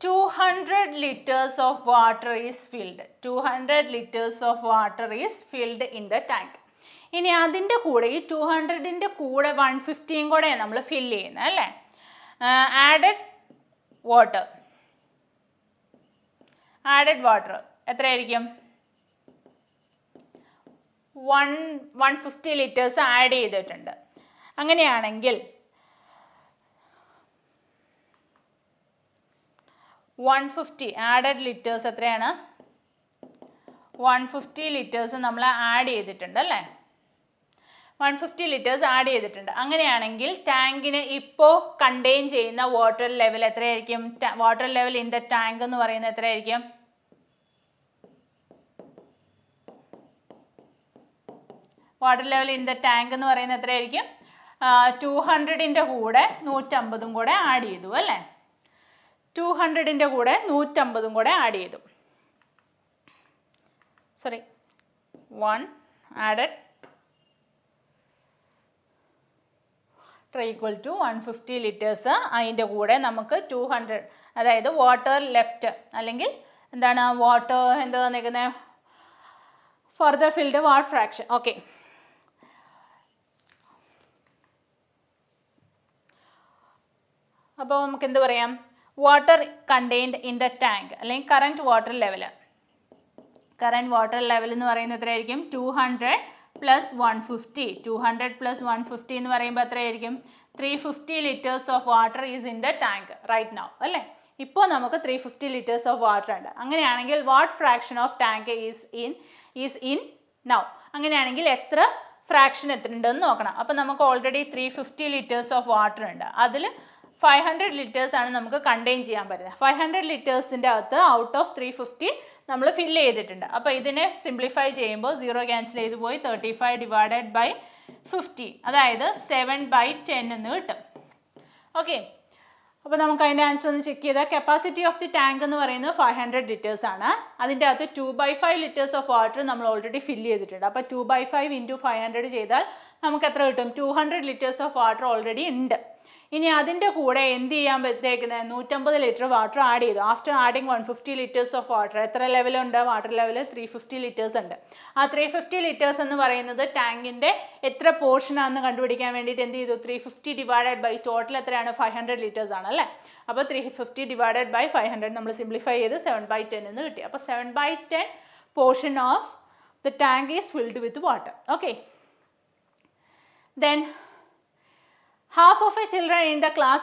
200 liters of water is filled. 200 liters of water is filled in the tank. ഇനി അതിൻ്റെ കൂടെ ഈ 200ൻ്റെ കൂടെ 150യും കൂടെ നമ്മൾ ഫില്ല് ചെയ്യുന്നത് അല്ലേ? ആഡഡ് വാട്ടർ എത്രയായിരിക്കും? 150 ലിറ്റേഴ്സ് ആഡ് ചെയ്തിട്ടുണ്ട്. അങ്ങനെയാണെങ്കിൽ 150 ആഡഡ് ലിറ്റേഴ്സ് എത്രയാണ്? 150 ലിറ്റേഴ്സ് നമ്മൾ ആഡ് ചെയ്തിട്ടുണ്ട് അല്ലേ? 150 ലിറ്റേഴ്സ് ആഡ് ചെയ്തിട്ടുണ്ട്. അങ്ങനെയാണെങ്കിൽ ടാങ്കിന് ഇപ്പോൾ കണ്ടെയ്ൻ ചെയ്യുന്ന വാട്ടർ ലെവൽ എത്രയായിരിക്കും? Water level in the tank എന്ന് പറയുന്നത് എത്രയായിരിക്കും? Water level in the tank എന്ന് പറയുന്നത് എത്രയായിരിക്കും? 200ൻ്റെ കൂടെ 150 കൂടെ ആഡ് ചെയ്തു അല്ലേ? 200ൻ്റെ കൂടെ 150 കൂടെ ആഡ് ചെയ്തു. 1 added ഈക്വൽ ടു 150 ലിറ്റേഴ്സ്. അതിൻ്റെ കൂടെ നമുക്ക് 200, അതായത് വാട്ടർ ലെഫ്റ്റ് അല്ലെങ്കിൽ എന്താണ് വാട്ടർ എന്താ തന്നിരിക്കുന്നത്? Further filled water fraction. Okay, അപ്പോൾ നമുക്ക് എന്ത് പറയാം? Water contained in the tank അല്ലെങ്കിൽ കറൻറ്റ് വാട്ടർ ലെവൽ എന്ന് പറയുന്നത് എത്രയായിരിക്കും? 200 പ്ലസ് 150. 200 പ്ലസ് 150 എന്ന് പറയുമ്പോൾ എത്രയായിരിക്കും? 350 litres of water is in the tank right now അല്ലേ? ഇപ്പോൾ നമുക്ക് 350 ലിറ്റേഴ്സ് ഓഫ് വാട്ടർ ഉണ്ട്. അങ്ങനെയാണെങ്കിൽ what fraction of tank is in now? അങ്ങനെയാണെങ്കിൽ എത്ര ഫ്രാക്ഷൻ എത്ര ഉണ്ടെന്ന് നോക്കണം. അപ്പോൾ നമുക്ക് ഓൾറെഡി 350 ലിറ്റേഴ്സ് ഓഫ് വാട്ടർ ഉണ്ട്. അതിൽ 500 ലിറ്റേഴ്സ് ആണ് നമുക്ക് കണ്ടെയ്ൻ ചെയ്യാൻ പറ്റുന്നത്. 500 ലിറ്റേഴ്സിൻ്റെ അകത്ത് ഔട്ട് ഓഫ് 350 നമ്മൾ ഫില്ല് ചെയ്തിട്ടുണ്ട്. അപ്പോൾ ഇതിനെ സിംപ്ലിഫൈ ചെയ്യുമ്പോൾ 0 ക്യാൻസൽ ചെയ്ത് പോയി 35 ഡിവൈഡഡ് ബൈ 50, അതായത് 7/10 എന്ന് കിട്ടും. ഓക്കെ, അപ്പോൾ നമുക്ക് അതിൻ്റെ ആൻസർ ഒന്ന് ചെക്ക് ചെയ്താൽ കപ്പാസിറ്റി ഓഫ് ദി ടാങ്ക് എന്ന് പറയുന്നത് 500 ലിറ്റേഴ്സ് ആണ്. അതിൻ്റെ അകത്ത് 2/5 ലിറ്റേഴ്സ് ഓഫ് വാട്ടർ നമ്മൾ ഓൾറെഡി ഫില്ല് ചെയ്തിട്ടുണ്ട്. അപ്പോൾ 2/5 ഇൻറ്റു 500 ചെയ്താൽ നമുക്ക് എത്ര കിട്ടും? 200 ലിറ്റേഴ്സ് ഓഫ് വാട്ടർ ഓൾറെഡി ഉണ്ട്. ഇനി അതിൻ്റെ കൂടെ എന്ത് ചെയ്യാൻ പറ്റേക്കുന്നത്? 150 ലിറ്റർ വാട്ടർ ആഡ് ചെയ്തു. After adding 150 litres of water എത്ര ലെവലുണ്ട്? വാട്ടർ ലെവൽ 350 ലിറ്റേഴ്സ് ഉണ്ട്. ആ 350 ലിറ്റേഴ്സ് എന്ന് പറയുന്നത് ടാങ്കിൻ്റെ എത്ര പോർഷനാണെന്ന് കണ്ടുപിടിക്കാൻ വേണ്ടിയിട്ട് എന്ത് ചെയ്തു? 350 ഡിവൈഡഡ് ബൈ ടോട്ടൽ എത്രയാണ്? 500 ലിറ്റേഴ്സ് ആണ് അല്ലേ? അപ്പോൾ 350 ഡിവൈഡഡ് ബൈ 500 നമ്മൾ സിംപ്ലിഫൈ ചെയ്ത് 7/10 എന്ന് കിട്ടി. അപ്പോൾ 7/10 portion of the tank is filled with water. Okay, then half of the children in the class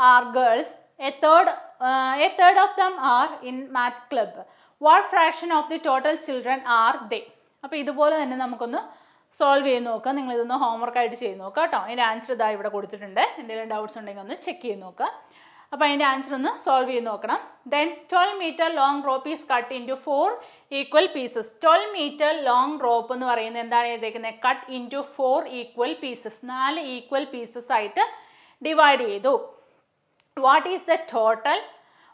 are girls. A third of them are in math club. What fraction of the total children are they? അപ്പോൾ ഇതുപോലെ തന്നെ നമുക്കൊന്ന് solve ചെയ്ത് നോക്കാം. നിങ്ങളിതൊന്ന് homework ആയിട്ട് ചെയ്ത് നോക്കാം കേട്ടോ. അതിൻ്റെ ആൻസർ ഇതാ ഇവിടെ കൊടുത്തിട്ടുണ്ട്. എന്തെങ്കിലും ഡൗട്ട്സ് ഉണ്ടെങ്കിൽ ഒന്ന് ചെക്ക് ചെയ്ത് നോക്കുക. അപ്പോൾ അതിൻ്റെ ആൻസർ ഒന്ന് സോൾവ് ചെയ്ത് നോക്കണം. Then 12 metre long rope is cut into 4 equal pieces. 12 metre long rope എന്ന് പറയുന്നത് എന്താണ് ചെയ്തേക്കുന്നത്? Cut into 4 equal pieces. 4 equal pieces ആയിട്ട് ഡിവൈഡ് ചെയ്തു. What is the total?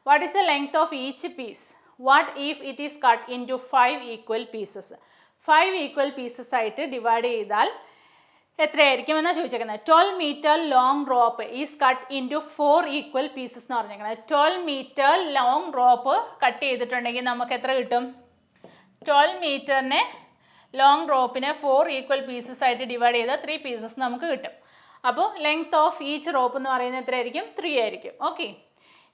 What is the length of each piece? What if it is cut into 5 equal pieces? 5 equal pieces ആയിട്ട് divide ചെയ്താൽ എത്രയായിരിക്കും എന്നാണ് ചോദിച്ചേക്കുന്നത്. 12 metre long rope is cut into 4 equal pieces എന്ന് പറഞ്ഞേക്കുന്നത്. 12 metre long rope cut ചെയ്തിട്ടുണ്ടെങ്കിൽ നമുക്ക് എത്ര കിട്ടും? 12 മീറ്ററിനെ ലോങ് റോപ്പിനെ 4 ഈക്വൽ പീസസ് ആയിട്ട് ഡിവൈഡ് ചെയ്താൽ 3 പീസസ് നമുക്ക് കിട്ടും. അപ്പോൾ ലെങ്ത് ഓഫ് ഈച്ച് റോപ്പ് എന്ന് പറയുന്നത് എത്രയായിരിക്കും? 3 ആയിരിക്കും. ഓക്കെ,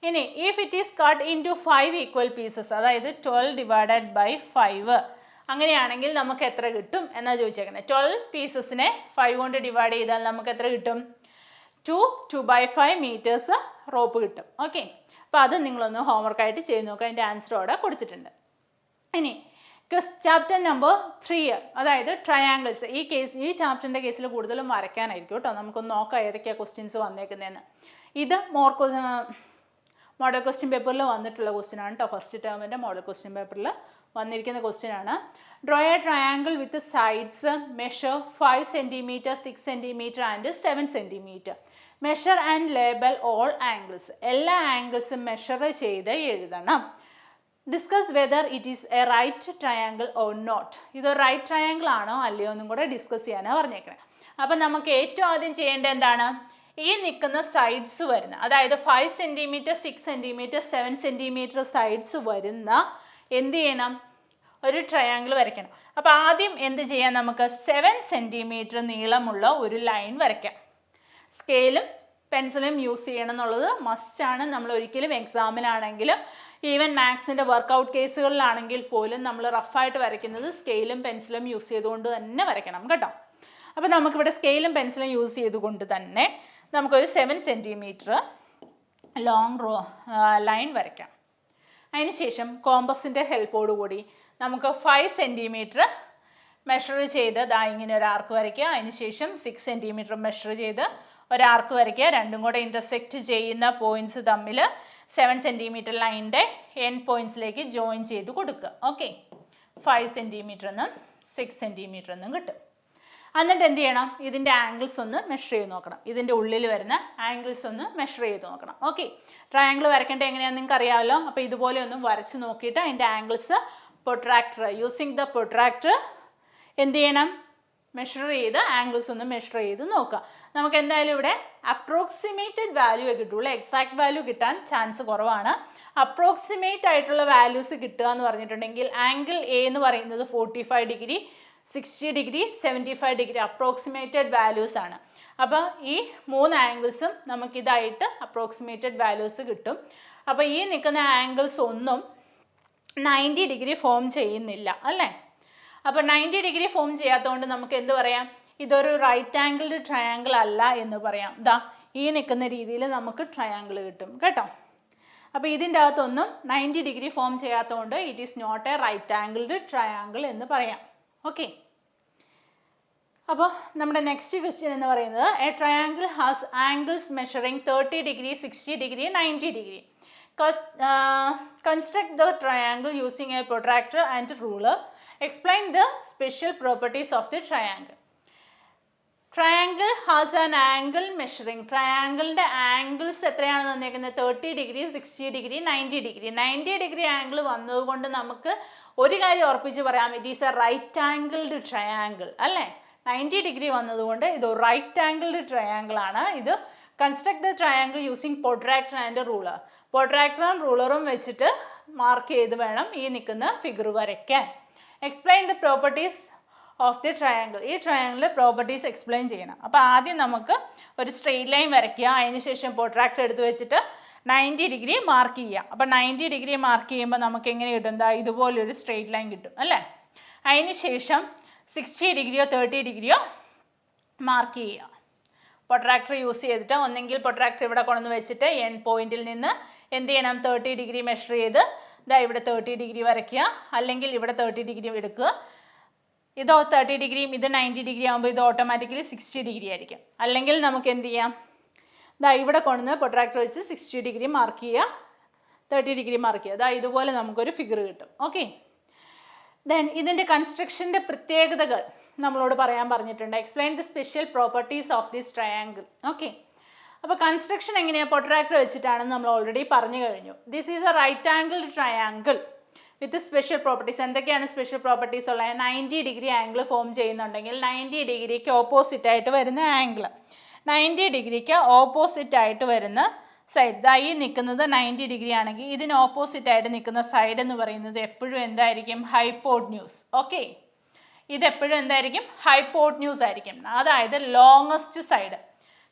ഇനി if it is cut into 5 equal pieces, അതായത് 12 ഡിവൈഡഡ് ബൈ 5, അങ്ങനെയാണെങ്കിൽ നമുക്ക് എത്ര കിട്ടും എന്നാണ് ചോദിച്ചേക്കുന്നത്. 12 പീസസിനെ 5 കൊണ്ട് ഡിവൈഡ് ചെയ്താൽ നമുക്ക് എത്ര കിട്ടും? 2/5 മീറ്റേഴ്സ് റോപ്പ് കിട്ടും. ഓക്കെ, അപ്പോൾ അത് നിങ്ങളൊന്ന് ഹോംവർക്കായിട്ട് ചെയ്ത് നോക്കുക. അതിൻ്റെ ആൻസർ അവിടെ കൊടുത്തിട്ടുണ്ട്. ഇനി ചാപ്റ്റർ നമ്പർ 3, അതായത് ട്രയാങ്കിൾസ്. ഈ ചാപ്റ്ററിൻ്റെ കേസിൽ കൂടുതലും വരയ്ക്കാനായിരിക്കും കേട്ടോ. നമുക്കൊന്ന് നോക്കാം ഏതൊക്കെയാണ് ക്വസ്റ്റ്യൻസ് വന്നേക്കുന്നതെന്ന്. ഇത് മോഡൽ ക്വസ്റ്റ്യൻ പേപ്പറിൽ വന്നിട്ടുള്ള ക്വസ്റ്റ്യൻ ആണ് കേട്ടോ. ഫസ്റ്റ് ടേമിൻ്റെ മോഡൽ ക്വസ്റ്റ്യൻ പേപ്പറിൽ വന്നിരിക്കുന്ന ക്വസ്റ്റ്യൻ ആണ്. Draw a triangle with sides measure 5 cm, 6 cm and 7 cm. Measure and label all angles. എല്ലാ ആംഗിൾസും മെഷർ ചെയ്ത് എഴുതണം. Discuss whether it is a right triangle or not. ഇത് റൈറ്റ് ട്രയാങ്കിൾ ആണോ അല്ലയോ എന്നും കൂടെ ഡിസ്കസ് ചെയ്യാനാണ് പറഞ്ഞേക്കണേ. അപ്പം നമുക്ക് ഏറ്റവും ആദ്യം ചെയ്യേണ്ടത് എന്താണ്? ഈ നിൽക്കുന്ന സൈഡ്സ് വരുന്ന, അതായത് 5 cm, 6 cm, 7 cm സൈഡ്സ് വരുന്ന എന്ത് ചെയ്യണം? ഒരു ട്രയാങ്കിൾ വരയ്ക്കണം. അപ്പോൾ ആദ്യം എന്ത് ചെയ്യാം? നമുക്ക് 7 cm നീളമുള്ള ഒരു ലൈൻ വരയ്ക്കാം. സ്കെയിലും പെൻസിലും യൂസ് ചെയ്യണം എന്നുള്ളത് മസ്റ്റാണ്. നമ്മൾ ഒരിക്കലും എക്സാമിനാണെങ്കിലും ഈവൻ മാത്സിൻ്റെ വർക്കൗട്ട് കേസുകളിലാണെങ്കിൽ പോലും നമ്മൾ റഫായിട്ട് വരയ്ക്കുന്നത് സ്കെയിലും പെൻസിലും യൂസ് ചെയ്തുകൊണ്ട് തന്നെ വരയ്ക്കണം കേട്ടോ. അപ്പോൾ നമുക്കിവിടെ സ്കെയിലും പെൻസിലും യൂസ് ചെയ്തുകൊണ്ട് തന്നെ നമുക്കൊരു 7 cm ലോങ് ലൈൻ വരയ്ക്കാം. അതിനുശേഷം കോമ്പസിൻ്റെ ഹെൽപ്പോടുകൂടി നമുക്ക് 5 cm മെഷർ ചെയ്ത് ഇങ്ങനെ ഒരു ആർക്ക് വരയ്ക്കുക. അതിനുശേഷം 6 cm മെഷർ ചെയ്ത് ഒരാർക്ക് വരയ്ക്കുക. രണ്ടും കൂടെ ഇൻ്റർസെക്റ്റ് ചെയ്യുന്ന പോയിൻറ്റ്സ് തമ്മിൽ 7 cm ലൈനിൻ്റെ എൻഡ് പോയിൻറ്റ്സിലേക്ക് ജോയിൻ ചെയ്ത് കൊടുക്കുക. ഓക്കെ, 5 cm എന്നും 6 cm എന്നും കിട്ടും. എന്നിട്ട് എന്ത് ചെയ്യണം? ഇതിൻ്റെ ആംഗിൾസ് ഒന്ന് മെഷർ ചെയ്ത് നോക്കണം. ഇതിൻ്റെ ഉള്ളിൽ വരുന്ന ആംഗിൾസ് ഒന്ന് മെഷർ ചെയ്ത് നോക്കണം. ഓക്കെ, ട്രയാങ്കിൾ വരയ്ക്കേണ്ടത് എങ്ങനെയാണെന്ന് നിങ്ങൾക്ക് അറിയാമല്ലോ. അപ്പോൾ ഇതുപോലെ ഒന്ന് വരച്ച് നോക്കിയിട്ട് അതിൻ്റെ angles protractor using the protractor എന്ത് ചെയ്യണം? മെഷർ ചെയ്ത് ആംഗിൾസ് ഒന്ന് മെഷർ ചെയ്ത് നോക്കുക. നമുക്ക് എന്തായാലും ഇവിടെ അപ്രോക്സിമേറ്റഡ് വാല്യൂ കിട്ടുള്ളൂ. എക്സാക്ട് വാല്യൂ കിട്ടാൻ ചാൻസ് കുറവാണ്. അപ്രോക്സിമേറ്റ് ആയിട്ടുള്ള വാല്യൂസ് കിട്ടുക എന്ന് പറഞ്ഞിട്ടുണ്ടെങ്കിൽ ആംഗിൾ എ എന്ന് പറയുന്നത് 45 degree, 60 degree, 75 degree approximated values ആണ്. അപ്പോൾ ഈ 3 ആംഗിൾസും നമുക്കിതായിട്ട് അപ്രോക്സിമേറ്റഡ് വാല്യൂസ് കിട്ടും. അപ്പോൾ ഈ നിൽക്കുന്ന ആംഗിൾസ് ഒന്നും 90 ഡിഗ്രി ഫോം ചെയ്യുന്നില്ല അല്ലേ? അപ്പോൾ 90 ഡിഗ്രി ഫോം ചെയ്യാത്തതുകൊണ്ട് നമുക്ക് എന്ത് പറയാം? ഇതൊരു റൈറ്റ് ആംഗിൾഡ് ട്രയാങ്കിൾ അല്ല എന്ന് പറയാം. ഈ നിൽക്കുന്ന രീതിയിൽ നമുക്ക് ട്രയാങ്കിൾ കിട്ടും കേട്ടോ. അപ്പോൾ ഇതിൻ്റെ അകത്തൊന്നും 90 ഡിഗ്രി ഫോം ചെയ്യാത്തതുകൊണ്ട് it is not a right angled triangle എന്ന് പറയാം. ഓക്കെ, അപ്പോൾ നമ്മുടെ നെക്സ്റ്റ് ക്വസ്റ്റ്യൻ എന്ന് പറയുന്നത് a triangle has angles measuring 30 degree, 60 degree, 90 degree. Construct the triangle using a protractor and ruler. Explain the special properties of the triangle. Triangle has an angle measuring. ട്രയാങ്കിളിൻ്റെ angles എത്രയാണെന്ന് തന്നേക്കുന്നത്? 30 degree, 60 degree, 90 degree. 90 degree angle വന്നതുകൊണ്ട് നമുക്ക് ഒരു കാര്യം ഉറപ്പിച്ച് പറയാം, it is a right angled triangle അല്ലേ? 90 ഡിഗ്രി വന്നതുകൊണ്ട് ഇത് റൈറ്റ് ആംഗിൾഡ് ട്രയാങ്കിൾ ആണ്. ഇത് construct the triangle using protractor and ruler. പ്രൊട്രാക്ടറും റൂളറും വെച്ചിട്ട് മാർക്ക് ചെയ്ത് വേണം ഈ നിൽക്കുന്ന ഫിഗർ വരയ്ക്കാൻ. Explain the properties of the triangle. ഈ ട്രയാങ്കിളിലെ പ്രോപ്പർട്ടീസ് എക്സ്പ്ലെയിൻ ചെയ്യണം. അപ്പോൾ ആദ്യം നമുക്ക് ഒരു സ്ട്രെയിറ്റ് ലൈൻ വരയ്ക്കുക. അതിനുശേഷം പ്രൊട്രാക്ടർ എടുത്ത് വെച്ചിട്ട് 90 ഡിഗ്രി മാർക്ക് ചെയ്യുക. അപ്പോൾ 90 ഡിഗ്രി മാർക്ക് ചെയ്യുമ്പോൾ നമുക്ക് എങ്ങനെ കിട്ടും? ഇതുപോലൊരു സ്ട്രെയിറ്റ് ലൈൻ കിട്ടും അല്ലേ? അതിനുശേഷം 60 ഡിഗ്രിയോ 30 ഡിഗ്രിയോ മാർക്ക് ചെയ്യുക. പ്രൊട്രാക്ടർ യൂസ് ചെയ്തിട്ട് ഒന്നെങ്കിൽ പ്രൊട്രാക്ടർ ഇവിടെ കൊണ്ടുവന്ന് വെച്ചിട്ട് എൻഡ് പോയിന്റിൽ നിന്ന് എന്ത് ചെയ്യണം? 30 ഡിഗ്രി മെഷർ ചെയ്ത് ഇവിടെ 30 ഡിഗ്രി വരയ്ക്കുക. അല്ലെങ്കിൽ ഇവിടെ 30 ഡിഗ്രി എടുക്കുക. ഇത് 30 ഡിഗ്രിയും ഇത് 90 ഡിഗ്രി ആകുമ്പോൾ ഇത് ഓട്ടോമാറ്റിക്കലി 60 ഡിഗ്രി ആയിരിക്കും. അല്ലെങ്കിൽ നമുക്ക് എന്ത് ചെയ്യാം? ഇവിടെ കൊണ്ടുവന്ന് പ്രൊട്രാക്ടർ വെച്ച് 60 ഡിഗ്രി മാർക്ക് ചെയ്യുക, 30 ഡിഗ്രി മാർക്ക് ചെയ്യുക. ഇതുപോലെ നമുക്കൊരു ഫിഗർ കിട്ടും. ഓക്കെ, ദെൻ ഇതിൻ്റെ കൺസ്ട്രക്ഷൻ്റെ പ്രത്യേകതകൾ നമ്മളോട് പറയാൻ പറഞ്ഞിട്ടുണ്ട്. Explain the special properties of this triangle. Okay, അപ്പോൾ കൺസ്ട്രക്ഷൻ എങ്ങനെയാണ്? പ്രൊട്രാക്ടർ വെച്ചിട്ടാണെന്ന് നമ്മൾ ഓൾറെഡി പറഞ്ഞു കഴിഞ്ഞു. This is a right angled triangle with special properties. എന്തൊക്കെയാണ് സ്പെഷ്യൽ പ്രോപ്പർട്ടീസ് ഉള്ളത്? 90 ഡിഗ്രി ആംഗിൾ ഫോം ചെയ്യുന്നുണ്ടെങ്കിൽ 90 ഡിഗ്രിക്ക് ഓപ്പോസിറ്റ് ആയിട്ട് വരുന്ന ആംഗിൾ, 90 ഡിഗ്രിക്ക് ഓപ്പോസിറ്റ് ആയിട്ട് വരുന്ന സൈഡ്, ഈ നിൽക്കുന്നത് 90 ഡിഗ്രി ആണെങ്കിൽ ഇതിന് ഓപ്പോസിറ്റ് ആയിട്ട് നിൽക്കുന്ന സൈഡ് എന്ന് പറയുന്നത് എപ്പോഴും എന്തായിരിക്കും? ഹൈപ്പോട്ന്യൂസ്. ഓക്കെ, ഇതെപ്പോഴും എന്തായിരിക്കും? ഹൈപ്പോട്ന്യൂസ് ആയിരിക്കും. അതായത് ലോങ്ങസ്റ്റ് സൈഡ്.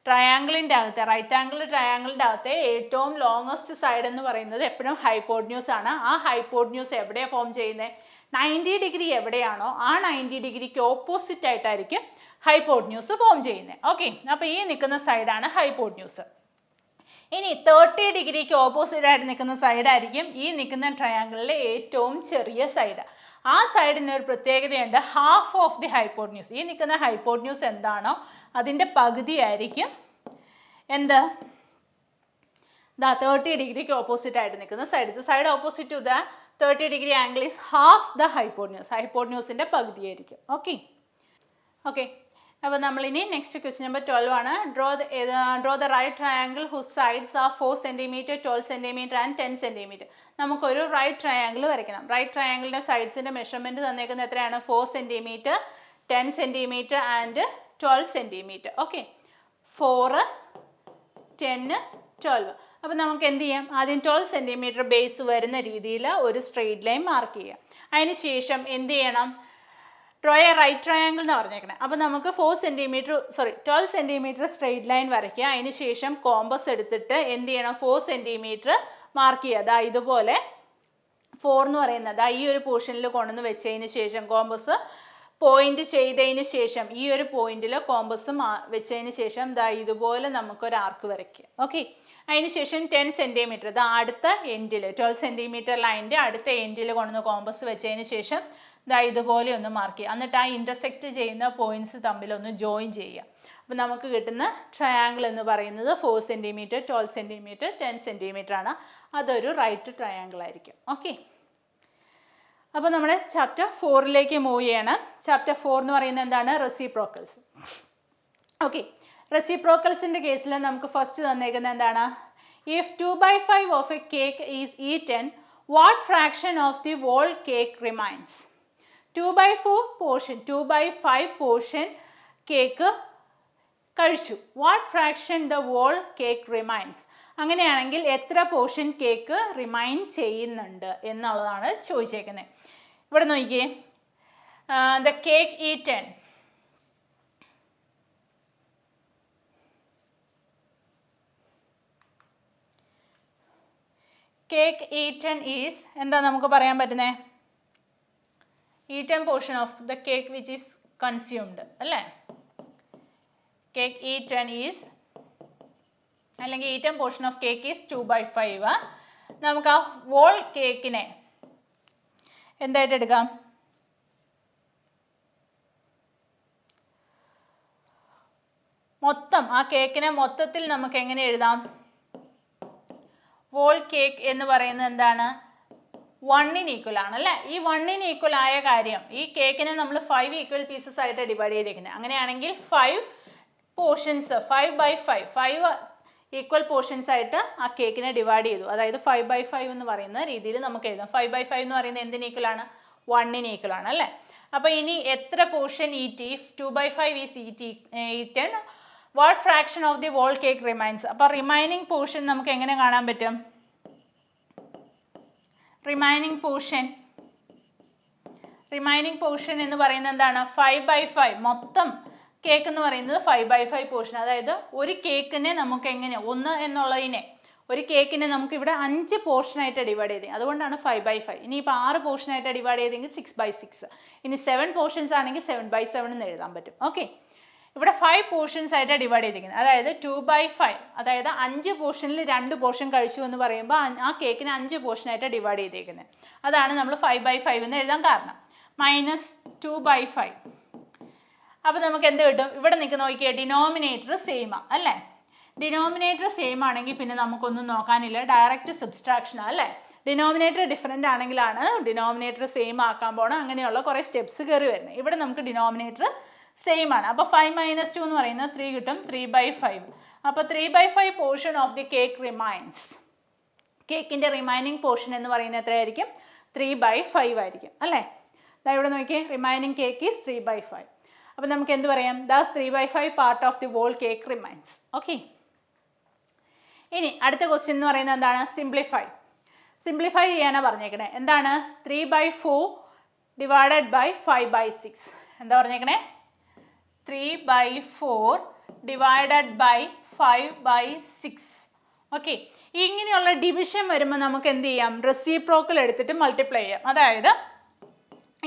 ട്രയാങ്കിളിൻ്റെ അകത്തെ റൈറ്റ് ആംഗിൾ ട്രയാങ്കിളിൻ്റെ അകത്തെ ഏറ്റവും ലോങ്ങസ്റ്റ് സൈഡ് എന്ന് പറയുന്നത് എപ്പോഴും ഹൈപ്പോട്ന്യൂസ് ആണ്. ആ ഹൈപ്പോട്ന്യൂസ് എവിടെയാണ് ഫോം ചെയ്യുന്നത്? 90 ഡിഗ്രി എവിടെയാണോ ആ 90 ഡിഗ്രിക്ക് ഓപ്പോസിറ്റ് ആയിട്ടായിരിക്കും ഹൈപ്പോട്ന്യൂസ് ഫോം ചെയ്യുന്നത്. ഓക്കെ, അപ്പോൾ ഈ നിൽക്കുന്ന സൈഡാണ് ഹൈപ്പോട്ന്യൂസ്. ഇനി 30 ഡിഗ്രിക്ക് ഓപ്പോസിറ്റ് ആയിട്ട് നിൽക്കുന്ന സൈഡായിരിക്കും ഈ നിൽക്കുന്ന ട്രയാങ്കിളിലെ ഏറ്റവും ചെറിയ സൈഡ്. ആ സൈഡിന് ഒരു പ്രത്യേകതയുണ്ട്, ഹാഫ് ഓഫ് ദി ഹൈപ്പോട്ന്യൂസ്. ഈ നിൽക്കുന്ന ഹൈപ്പോട്ന്യൂസ് എന്താണോ അതിൻ്റെ പകുതിയായിരിക്കും എന്ത്? 30 ഡിഗ്രിക്ക് ഓപ്പോസിറ്റ് ആയിട്ട് നിൽക്കുന്ന side. The side opposite to the 30 degree angle is half the hypotenuse. ഹൈപ്പോട്ട്ന്യൂസിൻ്റെ പകുതിയായിരിക്കും. ഓക്കെ ഓക്കെ അപ്പോൾ നമ്മളിനി നെക്സ്റ്റ് ക്വസ്റ്റ്യൻ നമ്പർ 12 ആണ്. Draw the right triangle whose sides are 4 cm, 12 cm and 10 cm. നമുക്കൊരു റൈറ്റ് ട്രയാങ്കിൾ വരയ്ക്കണം. Right ട്രയാങ്കിളിൻ്റെ സൈഡ്സിൻ്റെ measurement തന്നേക്കുന്നത് എത്രയാണ്? 4 cm, 10 cm and 12 cm. Okay 4, 10, 12. അപ്പോൾ നമുക്ക് എന്ത് ചെയ്യാം? ആദ്യം 12 cm ബേസ് വരുന്ന രീതിയിൽ ഒരു സ്ട്രെയിറ്റ് ലൈൻ മാർക്ക് ചെയ്യാം. അതിന് ശേഷം എന്ത് ചെയ്യണം? ഡ്രോ എ റൈറ്റ് ട്രയാങ്കിൾ എന്ന് പറഞ്ഞേക്കണേ. അപ്പോൾ നമുക്ക് 12 cm സ്ട്രെയിറ്റ് ലൈൻ വരയ്ക്കുക. അതിന് ശേഷം കോമ്പസ് എടുത്തിട്ട് എന്ത് ചെയ്യണം? 4 cm മാർക്ക് ചെയ്യുക. അതാ ഇതുപോലെ 4 എന്ന് പറയുന്നത് ഈ ഒരു പോർഷനിൽ കൊണ്ടുവന്ന് വെച്ചതിന് ശേഷം കോമ്പസ് പോയിന്റ് ചെയ്തതിന് ശേഷം ഈ ഒരു പോയിന്റിൽ കോമ്പസ് വെച്ചതിന് ശേഷം ദാ ഇതുപോലെ നമുക്കൊരു ആർക്ക് വരയ്ക്കുക. ഓക്കെ അതിന് ശേഷം 10 cm ദാ അടുത്ത എൻഡിൽ 12 cm ലൈനിൻ്റെ അടുത്ത എൻഡിൽ കൊണ്ടുവന്ന് കോമ്പസ് വെച്ചതിന് ശേഷം ദാ ഇതുപോലെ ഒന്ന് മാർക്ക് ചെയ്യുക. എന്നിട്ട് ആ ഇൻ്റർസെക്റ്റ് ചെയ്യുന്ന പോയിന്റ്സ് തമ്മിലൊന്ന് ജോയിൻ ചെയ്യുക. അപ്പോൾ നമുക്ക് കിട്ടുന്ന ട്രയാങ്കിൾ എന്ന് പറയുന്നത് 4 cm, 12 cm, 10 cm ആണ്. അതൊരു റൈറ്റ് ട്രയാങ്കിൾ ആയിരിക്കും. ഓക്കെ അപ്പോൾ നമ്മുടെ ചാപ്റ്റർ 4ലേക്ക് മൂവ് ചെയ്യണം. ചാപ്റ്റർ 4 എന്ന് പറയുന്നത് എന്താണ്? റെസിപ്രോക്കൽസ്. ഓക്കെ റെസിപ്രോക്കൽസിൻ്റെ കേസിൽ നമുക്ക് ഫസ്റ്റ് തന്നേക്കുന്നത് എന്താണ്? If 2/5 of a cake is eaten, what fraction of the whole cake remains? 2/5 portion cake കഴിച്ചു. What fraction the whole cake remains? അങ്ങനെയാണെങ്കിൽ എത്ര പോർഷൻ കേക്ക് റിമൈൻ ചെയ്യുന്നുണ്ട് എന്നുള്ളതാണ് ചോദിച്ചേക്കുന്നത്. ഇവിടെ നോക്കിയേ, ദ കേക്ക് ഈറ്റൻ ഈസ് എന്താ നമുക്ക് പറയാൻ പറ്റുന്നത്? Eaten portion of the cake which is consumed അല്ലേ? കേക്ക് ഈറ്റൻ ഈസ് അല്ലെങ്കിൽ eaten portion of cake is 2/5. നമുക്ക് ആ വോൾ കേക്കിനെ എന്തായിട്ട് എടുക്കാം? മൊത്തം ആ കേക്കിനെ മൊത്തത്തിൽ നമുക്ക് എങ്ങനെ എഴുതാം? വോൾ കേക്ക് എന്ന് പറയുന്നത് എന്താണ്? 1 ഈക്വൽ ആണ് അല്ലേ? ഈ 1 ഈക്വൽ ആയ കാര്യം, ഈ കേക്കിനെ നമ്മൾ 5 ഈക്വൽ പീസസ് ആയിട്ട് ഡിവൈഡ് ചെയ്തേക്കുന്നത്. അങ്ങനെയാണെങ്കിൽ 5 പോർഷൻസ് 5/5 ഈക്വൽ പോർഷൻസ് ആയിട്ട് ആ കേക്കിനെ ഡിവൈഡ് ചെയ്തു. അതായത് 5/5 എന്ന് പറയുന്ന രീതിയിൽ നമുക്ക് എഴുതാം. 5/5 എന്ന് പറയുന്നത് എന്തിന് ഈക്വൽ ആണ്? 1 ഈക്വൽ ആണ് അല്ലേ? അപ്പോൾ ഇനി എത്ര portion eat? If 2/5 is eaten, what fraction of the whole cake remains? അപ്പോൾ റിമൈനിങ് പോർഷൻ നമുക്ക് എങ്ങനെ കാണാൻ പറ്റും? റിമൈനിങ് പോർഷൻ എന്ന് പറയുന്നത് എന്താണ്? 5/5 മൊത്തം കേക്ക് എന്ന് പറയുന്നത് 5/5 പോർഷൻ. അതായത് ഒരു കേക്കിനെ നമുക്ക് എങ്ങനെ 1 എന്നുള്ളതിനെ ഒരു കേക്കിനെ നമുക്ക് ഇവിടെ 5 പോർഷനായിട്ട് ഡിവൈഡ് ചെയ്തത്. അതുകൊണ്ടാണ് 5/5. ഇനി ഇപ്പോൾ 6 പോർഷനായിട്ട് ഡിവൈഡ് ചെയ്തെങ്കിൽ 6/6. ഇനി 7 പോർഷൻസ് ആണെങ്കിൽ 7/7 എന്ന് എഴുതാൻ പറ്റും. ഓക്കെ ഇവിടെ 5 പോർഷൻസ് ആയിട്ട് ഡിവൈഡ് ചെയ്തിരിക്കുന്നത്. അതായത് 2/5 അതായത് 5 പോർഷനിൽ 2 പോർഷൻ കഴിച്ചു എന്ന് പറയുമ്പോൾ ആ കേക്കിനെ 5 പോർഷനായിട്ട് ഡിവൈഡ് ചെയ്തേക്കുന്നത്. അതാണ് നമ്മൾ 5/5 എന്ന് എഴുതാൻ കാരണം. -2/5. അപ്പോൾ നമുക്ക് എന്ത് കിട്ടും? ഇവിടെ നിൽക്കുന്ന നോക്കിയേ, ഡിനോമിനേറ്റർ സെയിം അല്ലേ? ഡിനോമിനേറ്റർ സെയിം ആണെങ്കിൽ പിന്നെ നമുക്കൊന്നും നോക്കാനില്ല, ഡയറക്റ്റ് സബ്സ്ട്രാക്ഷനാണ് അല്ലേ? ഡിനോമിനേറ്റർ ഡിഫറെൻ്റ് ആണെങ്കിലാണ് ഡിനോമിനേറ്റർ സെയിം ആക്കാൻ പോകണം. അങ്ങനെയുള്ള കുറേ സ്റ്റെപ്സ് കയറി വരുന്നത്. ഇവിടെ നമുക്ക് ഡിനോമിനേറ്റർ സെയിം ആണ്. അപ്പോൾ 5 - 2 എന്ന് പറയുന്നത് 3 കിട്ടും. 3/5. അപ്പോൾ 3/5 portion of the cake remains. കേക്കിൻ്റെ റിമൈനിങ് പോർഷൻ എന്ന് പറയുന്നത് എത്രയായിരിക്കും? 3/5 ആയിരിക്കും അല്ലേ? ഇവിടെ നോക്കിയേ, റിമൈനിങ് കേക്ക് ഈസ് 3/5. അപ്പോൾ നമുക്ക് എന്ത് പറയാം? Thus 3/5 part of the whole cake remains. Okay ഇനി അടുത്ത ക്വസ്റ്റ്യൻ എന്ന് പറയുന്നത് എന്താണ്? സിംപ്ലിഫൈ ചെയ്യാനാണ് പറഞ്ഞേക്കണേ. എന്താണ്? 3/4 ഡിവൈഡഡ് ബൈ 5/6. എന്താ പറഞ്ഞേക്കണേ? 3/4 ഡിവൈഡഡ് ബൈ 5/6. ഓക്കെ ഇങ്ങനെയുള്ള ഡിവിഷൻ വരുമ്പോൾ നമുക്ക് എന്ത് ചെയ്യാം? റെസിപ്രോക്കൽ എടുത്തിട്ട് മൾട്ടിപ്ലൈ ചെയ്യാം. അതായത്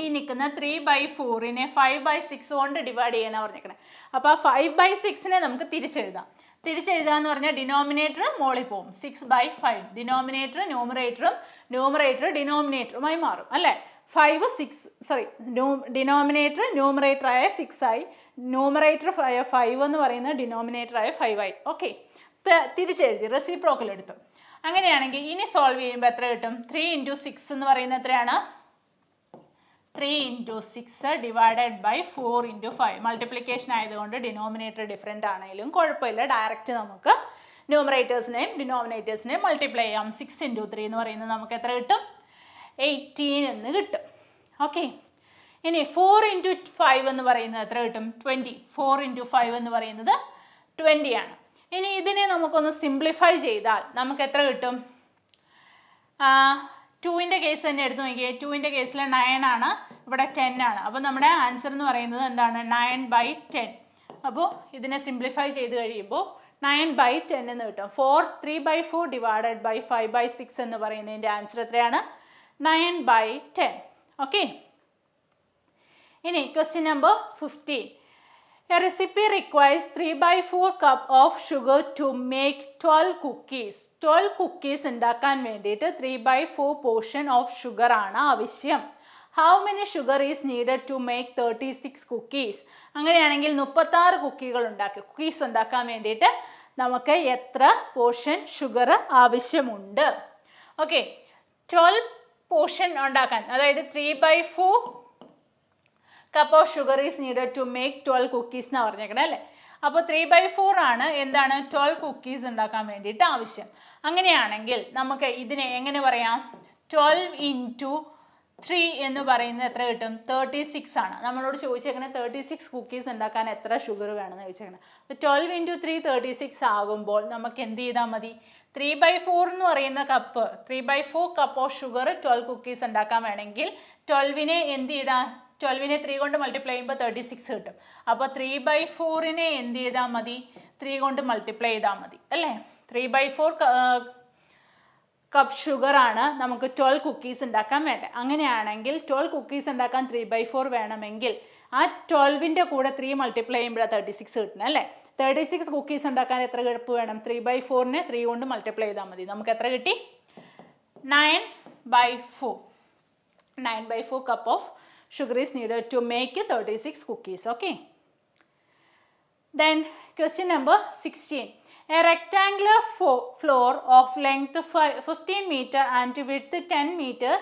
ഈ നിൽക്കുന്ന 3/4നെ 5/6 കൊണ്ട് ഡിവൈഡ് ചെയ്യാനാണ് പറഞ്ഞേക്കണേ. അപ്പോൾ 5/6നെ നമുക്ക് തിരിച്ചെഴുതാം. തിരിച്ചെഴുതാന്ന് പറഞ്ഞാൽ ഡിനോമിനേറ്റർ മോളിൽ പോകും. 6/5 ഡിനോമിനേറ്റർ ന്യൂമറേറ്റർ ഡിനോമിനേറ്ററുമായി മാറും അല്ലേ? 5 6 ഡിനോമിനേറ്റർ ന്യൂമറേറ്ററായ 6 ആയി, ന്യൂമറേറ്റർ 5 എന്ന് പറയുന്നത് ഡിനോമിനേറ്ററായ 5 ആയി. ഓക്കെ തിരിച്ചെഴുതി റെസിപ്രോക്കൽ എടുത്തു. അങ്ങനെയാണെങ്കിൽ ഇനി സോൾവ് ചെയ്യുമ്പോൾ എത്ര കിട്ടും? 3 × 6 എന്ന് പറയുന്നത് എത്രയാണ്? 3 × 6 ഡിവൈഡഡ് ബൈ 4 × 5. മൾട്ടിപ്ലിക്കേഷൻ ആയതുകൊണ്ട് ഡിനോമിനേറ്റർ ഡിഫറെൻ്റ് ആണെങ്കിലും കുഴപ്പമില്ല, ഡയറക്റ്റ് നമുക്ക് ന്യൂമറേറ്റേഴ്സിനെയും ഡിനോമിനേറ്റേഴ്സിനെയും മൾട്ടിപ്ലൈ ചെയ്യാം. 6 × 3 എന്ന് പറയുന്നത് നമുക്ക് എത്ര കിട്ടും? 18 എന്ന് കിട്ടും. ഓക്കെ, ഇനി 4 × 5 എന്ന് പറയുന്നത് എത്ര കിട്ടും? 20. 4 × 5 എന്ന് പറയുന്നത് 20 ആണ്. ഇനി ഇതിനെ നമുക്കൊന്ന് സിംപ്ലിഫൈ ചെയ്താൽ നമുക്ക് എത്ര കിട്ടും? 2ൻ്റെ കേസ് തന്നെ എടുത്തു നോക്കിയേ. 2ൻ്റെ കേസിൽ 9 ആണ്, ഇവിടെ 10 ആണ്. അപ്പോൾ നമ്മുടെ ആൻസർ എന്ന് പറയുന്നത് എന്താണ്? 9/10. അപ്പോൾ ഇതിനെ സിംപ്ലിഫൈ ചെയ്ത് കഴിയുമ്പോൾ 9/10 എന്ന് കിട്ടും. 3/4 ഡിവൈഡഡ് ബൈ 5/6 എന്ന് പറയുന്നതിൻ്റെ ആൻസർ എത്രയാണ്? 9/10. ഓക്കെ, ഇനി question number 15. A recipe requires 3/4 cup of sugar to make 12 cookies. 12 cookies ഉണ്ടാക്കാൻ വേണ്ടിയിട്ട് 3/4 portion of sugar ആണ് ആവശ്യം. How many sugar is needed to make 36 cookies? അങ്ങനെയാണെങ്കിൽ 36 കുക്കീസ് ഉണ്ടാക്കാൻ വേണ്ടിയിട്ട് നമുക്ക് എത്ര പോർഷൻ ഷുഗർ ആവശ്യമുണ്ട്? ഓക്കെ, 12 പോർഷൻ ഉണ്ടാക്കാൻ, അതായത് 3/4 cup of sugar is needed to make 12 cookies എന്നാണ് പറഞ്ഞേക്കണേ അല്ലേ? അപ്പോൾ 3/4 ആണ് എന്താണ് 12 കുക്കീസ് ഉണ്ടാക്കാൻ വേണ്ടിയിട്ട് ആവശ്യം. അങ്ങനെയാണെങ്കിൽ നമുക്ക് ഇതിനെ എങ്ങനെ പറയാം? 12 × 3 എന്ന് പറയുന്നത് എത്ര കിട്ടും? 36 ആണ്. നമ്മളോട് ചോദിച്ചേക്കണേ 36 കുക്കീസ് ഉണ്ടാക്കാൻ എത്ര ഷുഗർ വേണമെന്ന് ചോദിച്ചേക്കണേ. അപ്പോൾ 12 × 3 36 ആകുമ്പോൾ നമുക്ക് എന്ത് ചെയ്താൽ മതി? 3/4 എന്ന് പറയുന്ന cup, 3/4 cup of sugar 12 cookies ഉണ്ടാക്കാൻ വേണമെങ്കിൽ 12നെ എന്ത് ചെയ്താൽ 12നെ 3 കൊണ്ട് മൾട്ടിപ്ലൈ ചെയ്യുമ്പോൾ 36 കിട്ടും. അപ്പോൾ 3/4നെ എന്ത് ചെയ്താൽ മതി? 3 കൊണ്ട് മൾട്ടിപ്ലൈ ചെയ്താൽ മതി അല്ലേ? 3/4 കപ്പ് ഷുഗർ ആണ് നമുക്ക് 12 കുക്കീസ് ഉണ്ടാക്കാൻ വേണ്ടത്. അങ്ങനെയാണെങ്കിൽ 12 കുക്കീസ് ഉണ്ടാക്കാൻ 3/4 വേണമെങ്കിൽ ആ 12ൻ്റെ കൂടെ 3 മൾട്ടിപ്ലൈ ചെയ്യുമ്പോഴാണ് 36 കിട്ടുന്നത് അല്ലേ? 36 കുക്കീസ് ഉണ്ടാക്കാൻ എത്ര കപ്പ് വേണം? 3/4നെ 3 കൊണ്ട് മൾട്ടിപ്ലൈ ചെയ്താൽ മതി. നമുക്ക് എത്ര കിട്ടി? 9/4. 9/4 cup of sugar is needed to make 36 cookies. Okay. Then question number 16. A rectangular floor of length 15 meter and width 10 meter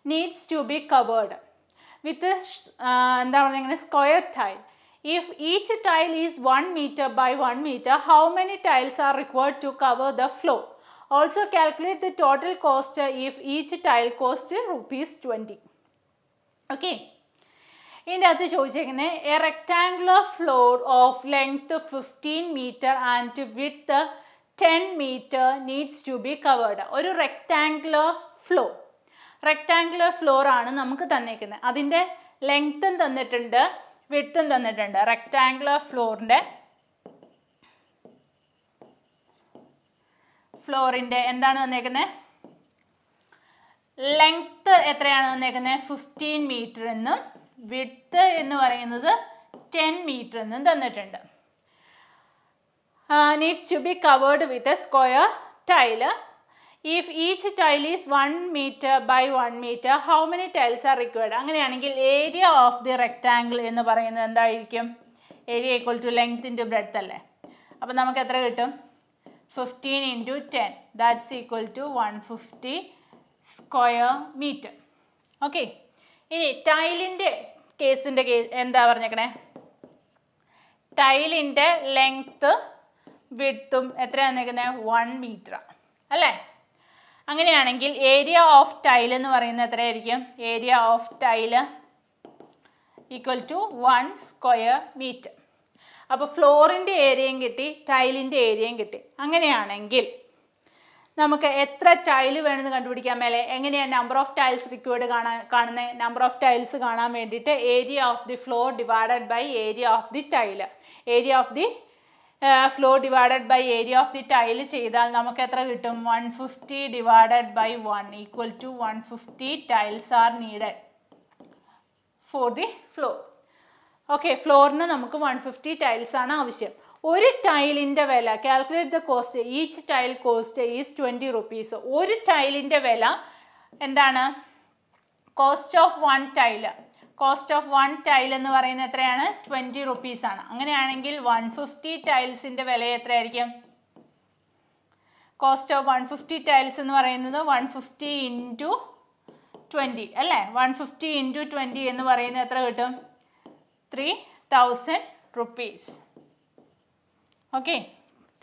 needs to be covered with a square tile. If each tile is 1 meter by 1 meter, how many tiles are required to cover the floor? Also calculate the total cost if each tile cost ₹20. Okay. ഇതിൻ്റെ അകത്ത് ചോദിച്ചേക്കുന്നത് a rectangular floor of length 15 metre and width 10 metre needs to be covered. ഒരു rectangular floor ആണ് നമുക്ക് തന്നേക്കുന്നത്. അതിൻ്റെ ലെങ്ത്തും തന്നിട്ടുണ്ട്, വിഡ്ത്തും തന്നിട്ടുണ്ട്. റെക്ടാങ്കുലർ ഫ്ലോറിൻ്റെ എന്താണ് തന്നേക്കുന്നത്? ലെങ്ത്ത് എത്രയാണ് തന്നേക്കുന്നത്? 15 മീറ്റർ എന്നും വിഡ്ത്ത് എന്ന് പറയുന്നത് 10 മീറ്റർ എന്നും തന്നിട്ടുണ്ട്. Needs to be covered with a square tile. If each tile is 1 metre by 1 metre, how many tiles are required? അങ്ങനെയാണെങ്കിൽ ഏരിയ ഓഫ് ദി റെക്ടാങ്കിൾ എന്ന് പറയുന്നത് എന്തായിരിക്കും? Area equal to length into breadth അല്ലേ? അപ്പോൾ നമുക്ക് എത്ര കിട്ടും? 15 × 10 that's equal to 150 square metre. Okay, ഇനി ടൈലിൻ്റെ കേസിൻ്റെ എന്താ പറഞ്ഞേക്കണേ? ടൈലിൻ്റെ ലെങ്ത്ത് വിഡ്ത്തും എത്രയാണ് തന്നേക്കുന്നത്? 1 മീറ്റർ അല്ലേ? അങ്ങനെയാണെങ്കിൽ ഏരിയ ഓഫ് ടൈൽ എന്ന് പറയുന്നത് എത്രയായിരിക്കും? Area of tile equal to 1 square metre. അപ്പോൾ ഫ്ലോറിൻ്റെ ഏരിയയും കിട്ടി, ടൈലിൻ്റെ ഏരിയയും കിട്ടി. അങ്ങനെയാണെങ്കിൽ നമുക്ക് എത്ര ടൈല് വേണമെന്ന് കണ്ടുപിടിക്കാൻ മേലെ എങ്ങനെയാണ് നമ്പർ ഓഫ് ടൈൽസ് റിക്വയർഡ് കാണുന്നത്? നമ്പർ ഓഫ് ടൈൽസ് കാണാൻ വേണ്ടിയിട്ട് area of the floor divided by area of the tile, area of the floor divided by area of the tile ചെയ്താൽ നമുക്ക് എത്ര കിട്ടും? 150 divided by 1 equal to 150 tiles are needed for the floor. Okay, ഫ്ലോറിന് നമുക്ക് 150 tiles ആണ് ആവശ്യം. ഒരു ടൈലിൻ്റെ വില, calculate the cost, each tile cost is 20 rupees. ഒരു ടൈലിൻ്റെ വില എന്താണ്? Cost of 1 tile. Cost of 1 tile എന്ന് പറയുന്നത് എത്രയാണ്? 20 rupees ആണ്. അങ്ങനെയാണെങ്കിൽ 150 ടൈൽസിൻ്റെ വില എത്രയായിരിക്കും? കോസ്റ്റ് ഓഫ് 150 ടൈൽസ് എന്ന് പറയുന്നത് 150 ഇൻറ്റു 20 അല്ലേ? 150 ഇൻറ്റു 20 എന്ന് പറയുന്നത് എത്ര കിട്ടും? 3000 rupees. Okay,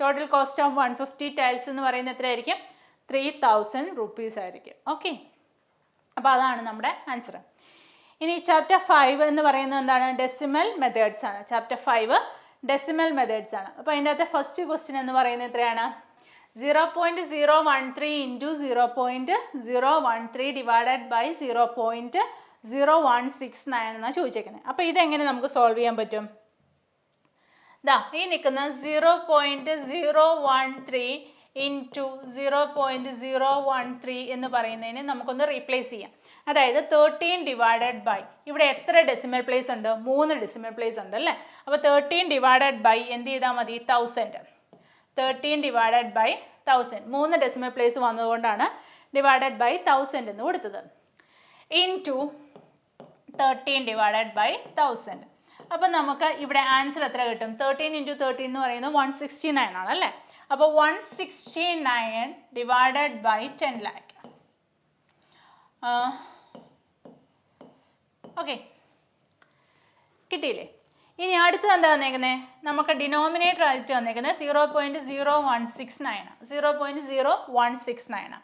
total cost of 150 tiles എന്ന് പറയുന്നത് എത്രയായിരിക്കും? 3000 റുപ്പീസ് ആയിരിക്കും. ഓക്കെ, അപ്പോൾ അതാണ് നമ്മുടെ ആൻസർ. ഇനി ചാപ്റ്റർ 5 എന്ന് പറയുന്നത് എന്താണ്? ഡെസിമൽ മെത്തേഡ്സ് ആണ്. ചാപ്റ്റർ 5 ഡെസിമൽ മെത്തേഡ്സ് ആണ്. അപ്പോൾ അതിൻ്റെ അകത്തെ ഫസ്റ്റ് ക്വസ്റ്റ്യൻ എന്ന് പറയുന്നത് എത്രയാണ്? 0.013 ഇൻറ്റു 0.013 ഡിവൈഡഡ് ബൈ 0.0169 എന്നാണ് ചോദിച്ചേക്കുന്നത്. അപ്പോൾ ഇതെങ്ങനെ നമുക്ക് സോൾവ് ചെയ്യാൻ പറ്റും? ദാ ഈ നിൽക്കുന്ന 0.013 ഇൻറ്റു 0.013 എന്ന് പറയുന്നതിന് നമുക്കൊന്ന് റീപ്ലേസ് ചെയ്യാം. അതായത് 13 ഡിവൈഡഡ് ബൈ, ഇവിടെ എത്ര ഡെസിമൽ പ്ലേസ് ഉണ്ട്? 3 ഡെസിമൽ പ്ലേസ് ഉണ്ട് അല്ലേ? അപ്പോൾ 13 ഡിവൈഡഡ് ബൈ എന്ത് ചെയ്താൽ മതി? 1000. 13 ഡിവൈഡഡ് ബൈ 1000, 3 ഡെസിമൽ പ്ലേസ് വന്നതുകൊണ്ടാണ് ഡിവൈഡഡ് ബൈ 1000 എന്ന് കൊടുത്തത്. Into 13 divided by 1000. അപ്പോൾ നമുക്ക് ഇവിടെ ആൻസർ എത്ര കിട്ടും? 13 ഇൻറ്റു 13 എന്ന് പറയുന്നത് 169 ആണ് അല്ലേ? അപ്പോൾ 169 ഡിവൈഡഡ് ബൈ 10 lakh. ഓക്കെ, കിട്ടിയില്ലേ? ഇനി അടുത്ത് എന്താ വന്നേക്കുന്നത്? നമുക്ക് ഡിനോമിനേറ്റർ ആയിട്ട് വന്നേക്കുന്നത് 0.0169, 0.0169.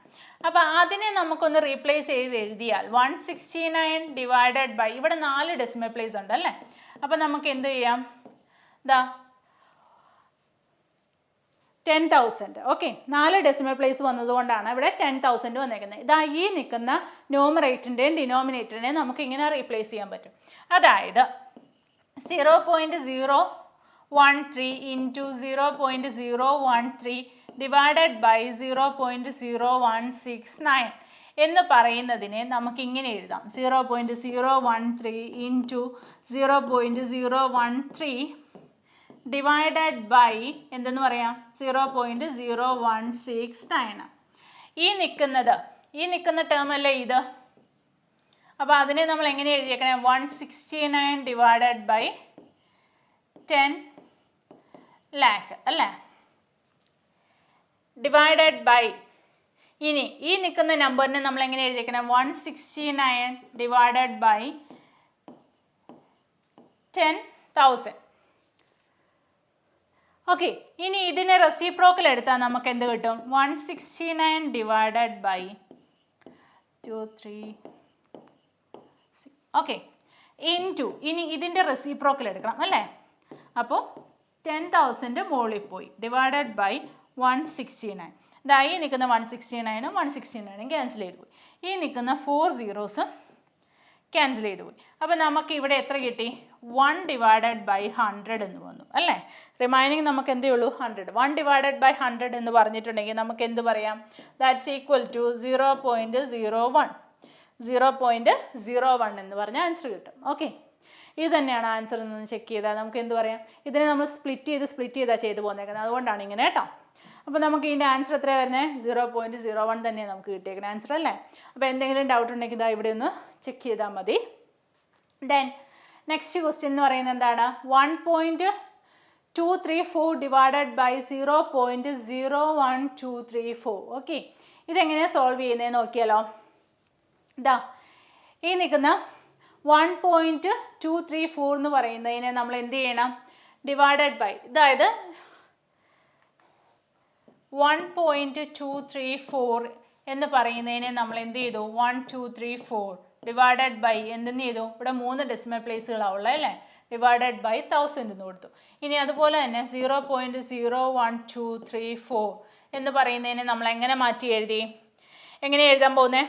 അപ്പോൾ അതിനെ നമുക്കൊന്ന് റീപ്ലേസ് ചെയ്ത് എഴുതിയാൽ 169 ഡിവൈഡഡ് ബൈ, ഇവിടെ 4 ഡെസിമൽ പ്ലേസ് ഉണ്ട് അല്ലേ? അപ്പോൾ നമുക്ക് എന്ത് ചെയ്യാം? ദാ 10,000. ഓക്കെ, 4 ഡെസിമൽ പ്ലേസ് വന്നതുകൊണ്ടാണ് ഇവിടെ 10,000 വന്നേക്കുന്നത്. ഇതാ ഈ നിൽക്കുന്ന ന്യൂമറേറ്ററിൻ്റെയും ഡിനോമിനേറ്ററിനെയും നമുക്ക് ഇങ്ങനെ റീപ്ലേസ് ചെയ്യാൻ പറ്റും. അതായത് 0.013 ഇൻറ്റു 0.013 ഡിവൈഡഡ് ബൈ 0.0169 എന്ന് പറയുന്നതിനെ നമുക്കിങ്ങനെ എഴുതാം. 0.013 ഇൻറ്റു 0.013 ഡിവൈഡഡ് ബൈ എന്തെന്ന് പറയാം? 0.0169. ഈ നിൽക്കുന്ന ടേം അല്ലേ ഇത്? അപ്പോൾ അതിനെ നമ്മൾ എങ്ങനെ എഴുതിയേക്കണേ? 169 ഡിവൈഡഡ് ബൈ 10 lakh അല്ലേ? ഡിവൈഡഡ് ബൈ, ഇനി ഈ നിൽക്കുന്ന നമ്പറിനെ നമ്മൾ എങ്ങനെ എഴുതിയേക്കണം? 169 ഡിവൈഡഡ് ബൈ 10,000. ഓക്കെ, ഇനി ഇതിനെ റെസിപ്രോക്കൽ എടുത്താൽ നമുക്ക് എന്ത് കിട്ടും? 169 ഡിവൈഡഡ് ബൈ 2, 3, 6. ഓക്കെ, ഇൻറ്റു, ഇനി ഇതിൻ്റെ റെസിപ്രോക്കൽ എടുക്കണം അല്ലേ? അപ്പോൾ 10,000 മുകളിൽ പോയി ഡിവൈഡഡ് ബൈ 169. ഇതായി നിൽക്കുന്ന 169ഉം 169ഉം ക്യാൻസൽ ചെയ്ത് പോയി. ഈ നിൽക്കുന്ന 4 zeros ക്യാൻസൽ ചെയ്ത് പോയി. അപ്പോൾ നമുക്ക് ഇവിടെ എത്ര കിട്ടി? 1 ഡിവൈഡഡ് ബൈ 100 എന്ന് വന്നു അല്ലേ? റിമൈനിങ് നമുക്ക് എന്തേ ഉള്ളൂ? 100. 1 ഡിവൈഡഡ് ബൈ 100 എന്ന് പറഞ്ഞിട്ടുണ്ടെങ്കിൽ നമുക്ക് എന്ത് പറയാം? That's equal to 0.01. 0.01 എന്ന് പറഞ്ഞ ആൻസർ കിട്ടും. ഓക്കെ, ഇത് തന്നെയാണ് ആൻസർ എന്ന് ചെക്ക് ചെയ്താൽ നമുക്ക് എന്ത് പറയാം? ഇതിനെ നമ്മൾ സ്പ്ലിറ്റ് ചെയ്താൽ ചെയ്ത് പോന്നേക്കുന്നത്, അതുകൊണ്ടാണ് ഇങ്ങനെ കേട്ടോ. അപ്പോൾ നമുക്ക് ഇതിൻ്റെ ആൻസർ എത്രയാണ് വരുന്നത്? 0.01 തന്നെ നമുക്ക് കിട്ടിയേക്കുന്ന ആൻസർ അല്ലേ? അപ്പോൾ എന്തെങ്കിലും ഡൗട്ട് ഉണ്ടെങ്കിൽ ഇതാ ഇവിടെ ഒന്ന് ചെക്ക് ചെയ്താൽ മതി. ദെൻ നെക്സ്റ്റ് ക്വസ്റ്റ്യൻ എന്ന് പറയുന്നത് എന്താണ്? 1.234 ഡിവൈഡഡ് ബൈ 0.01234. ഓക്കെ, ഇതെങ്ങനെയാണ് സോൾവ് ചെയ്യുന്നതെന്ന് നോക്കിയാലോ. ഇതാ ഈ നിൽക്കുന്ന 1.234 എന്ന് പറയുന്നതിനെ നമ്മൾ എന്ത് ചെയ്യണം? ഡിവൈഡഡ് ബൈ, അതായത് 1.234 എന്ന് പറയുന്നതിനെ നമ്മൾ എന്ത് ചെയ്തു? 1.234 ഡിവൈഡഡ് ബൈ എന്തെന്ന് ചെയ്തു? ഇവിടെ 3 ഡെസിമൽ പ്ലേസുകളാണ് ഉള്ളത് അല്ലേ? ഡിവൈഡഡ് ബൈ 1000 എന്ന് കൊടുത്തു. ഇനി അതുപോലെ തന്നെ 0.01234 എന്ന് പറയുന്നതിനെ നമ്മൾ എങ്ങനെ മാറ്റി എഴുതി? എങ്ങനെ എഴുതാൻ പോകുന്നത്?